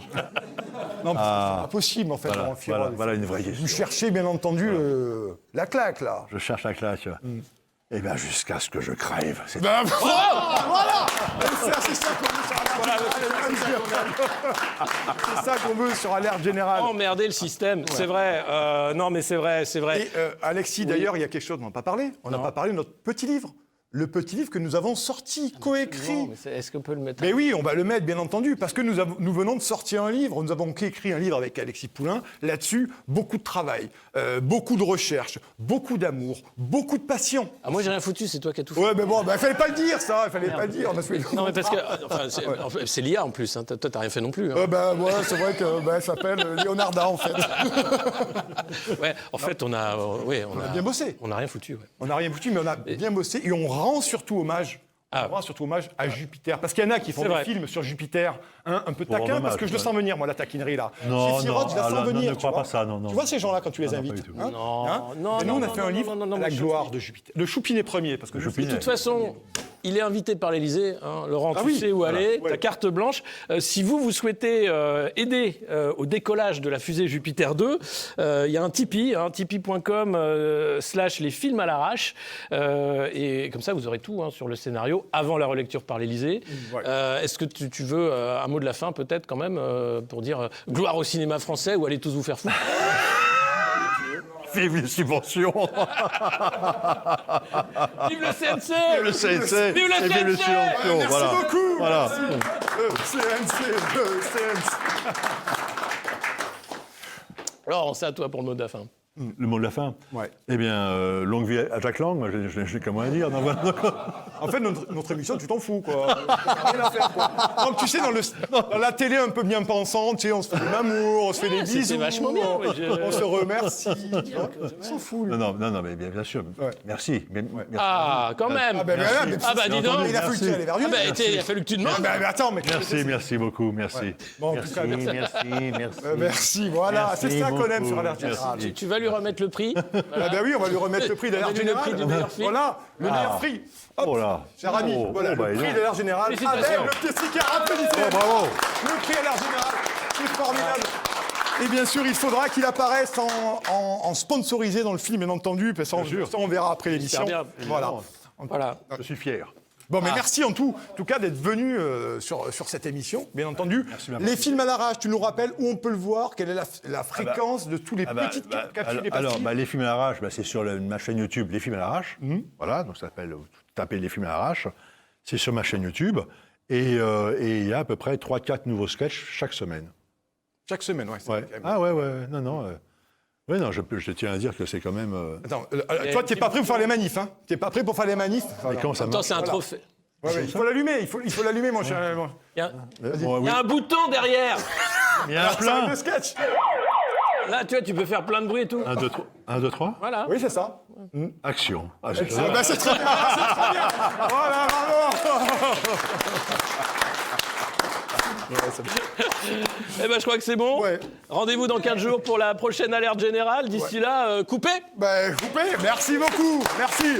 [SPEAKER 4] Non, mais c'est pas possible, en fait, Laurent Firode.
[SPEAKER 3] Voilà une vraie question.
[SPEAKER 4] Vous cherchez, bien entendu, la claque, là.
[SPEAKER 3] Je cherche la claque. Eh bien, jusqu'à ce que je crève. C'est
[SPEAKER 4] voilà. C'est ça qu'on veut sur C'est ça qu'on veut sur Alerte Générale.
[SPEAKER 2] Emmerder le système, c'est vrai. Non, mais c'est vrai.
[SPEAKER 4] Et Alexis, d'ailleurs, il y a quelque chose dont on n'a pas parlé. On n'a pas parlé de notre petit livre. le petit livre que nous avons sorti, coécrit.
[SPEAKER 2] Est-ce qu'on peut le mettre?
[SPEAKER 4] Mais oui, on va le mettre, bien entendu, parce que nous venons de sortir un livre. Nous avons écrit un livre avec Alexis Poulain. Là-dessus, beaucoup de travail, beaucoup de recherche, beaucoup d'amour, beaucoup de passion.
[SPEAKER 2] Ah, moi, j'ai rien foutu, c'est toi qui as tout fait.
[SPEAKER 4] Ouais, mais bon, il fallait pas le dire, ça. Il fallait pas le dire. On a fait
[SPEAKER 2] Non, mais parce que c'est l'IA en plus. Hein. Toi, t'as rien fait non plus. Hein.
[SPEAKER 4] Ouais, c'est vrai que elle s'appelle Leonarda, en fait.
[SPEAKER 2] Ouais, en fait, on a
[SPEAKER 4] bien bossé.
[SPEAKER 2] On n'a rien foutu. Ouais.
[SPEAKER 4] On n'a rien foutu, mais on a bien bossé. Et on rend surtout hommage. On rend surtout hommage à Jupiter. Parce qu'il y en a qui font des films sur Jupiter, un peu taquin, parce que je le sens venir, moi, la taquinerie, là.
[SPEAKER 3] Non,
[SPEAKER 4] Chez Firot, je la sens venir.
[SPEAKER 3] ne crois pas ça, non.
[SPEAKER 4] Tu vois ces gens-là, quand tu les invites? Non. Et nous, on a fait un livre à la gloire de Jupiter. De Choupinet premier, parce que
[SPEAKER 2] de toute façon, il est invité par l'Élysée. Hein. Laurent, tu sais où aller, ta carte blanche. Si vous souhaitez aider au décollage de la fusée Jupiter 2, il y a un Tipeee, tipeee.com/les films à l'arrache. Et comme ça, vous aurez tout sur le scénario avant la relecture par l'Élysée. Est-ce que tu veux un mot de la fin, peut-être, quand même, pour dire gloire au cinéma français ou allez tous vous faire foutre?
[SPEAKER 3] Vive les subventions.
[SPEAKER 2] Vive le CNC.
[SPEAKER 3] Vive le CNC.
[SPEAKER 2] Vive le CNC.
[SPEAKER 3] Vive les subventions.
[SPEAKER 4] Merci beaucoup.
[SPEAKER 3] Voilà.
[SPEAKER 4] Merci. Le CNC.
[SPEAKER 2] Alors, c'est à toi pour le mot de la fin.
[SPEAKER 3] Le mot de la fin.
[SPEAKER 4] Ouais.
[SPEAKER 3] Eh bien, longue vie à Jacques Lang, moi, j'ai comment à dire.
[SPEAKER 4] En fait, notre émission, tu t'en fous, quoi. Rien à faire, quoi. Donc, tu sais, dans la télé un peu bien pensante, tu sais, on se fait des mamours, on se fait des bisous.
[SPEAKER 2] C'est vachement bien.
[SPEAKER 4] On se remercie. On s'en fout.
[SPEAKER 3] Non, mais bien sûr.
[SPEAKER 4] Ouais.
[SPEAKER 3] Merci. Merci.
[SPEAKER 2] Ah, quand même. Dis donc.
[SPEAKER 4] Il a fallu que tu ailles vers lui.
[SPEAKER 2] Il a fallu que tu demandes.
[SPEAKER 4] Mais attends, mais
[SPEAKER 3] Merci beaucoup, merci.
[SPEAKER 4] Ouais. Bon, en tout cas,
[SPEAKER 3] Merci.
[SPEAKER 4] merci, voilà. C'est ça qu'on aime sur Alerte Générale.
[SPEAKER 2] Tu vas lui remettre le prix.
[SPEAKER 4] Ah ben oui, on va lui remettre le prix d'Alerte Générale.
[SPEAKER 2] Le prix du meilleur film.
[SPEAKER 4] Voilà, le meilleur prix. Hop,
[SPEAKER 3] Oh là.
[SPEAKER 4] cher ami, voilà, le prix d'Alerte Générale. Avec
[SPEAKER 2] Félicitations.
[SPEAKER 4] le petit sticker, applaudissez.
[SPEAKER 3] Bravo.
[SPEAKER 4] Le prix Alerte Générale, c'est formidable. Et bien sûr, il faudra qu'il apparaisse en sponsorisé dans le film, bien entendu, parce que ça, on verra après l'émission. Voilà.
[SPEAKER 3] Je suis fier.
[SPEAKER 4] Bon, mais merci en tout cas d'être venu sur cette émission, bien entendu. Les films à l'arrache, tu nous rappelles où on peut le voir, quelle est la fréquence de tous les petites capsules et pastilles.
[SPEAKER 3] Alors, les films à l'arrache, c'est sur ma chaîne YouTube, Les Films à l'arrache. Voilà, donc ça s'appelle, tapez Les Films à l'arrache. C'est sur ma chaîne YouTube. Et il y a à peu près 3-4 nouveaux sketchs chaque semaine.
[SPEAKER 4] Chaque semaine, ouais.
[SPEAKER 3] Non. Oui, non, je tiens à dire que c'est quand même...
[SPEAKER 4] Attends, toi, t'es pas prêt pour faire les manifs, hein? T'es pas prêt pour faire les manifs?
[SPEAKER 3] Mais comment ça marche?
[SPEAKER 2] Attends, c'est un trophée.
[SPEAKER 4] Il faut l'allumer, il faut l'allumer, mon cher.
[SPEAKER 2] Il y a un bouton derrière.
[SPEAKER 3] Il y en a plein.
[SPEAKER 4] de sketch.
[SPEAKER 2] Là, tu peux faire plein de bruit et tout.
[SPEAKER 3] 1, 2, 3.
[SPEAKER 2] Voilà.
[SPEAKER 4] Oui, c'est ça.
[SPEAKER 3] Action.
[SPEAKER 4] C'est très bien, c'est très bien. Voilà, bravo.
[SPEAKER 2] Eh ben, je crois que c'est bon.
[SPEAKER 4] Ouais.
[SPEAKER 2] Rendez-vous dans 15 jours pour la prochaine Alerte Générale. D'ici là, coupez.
[SPEAKER 4] Coupez. Merci beaucoup. Merci.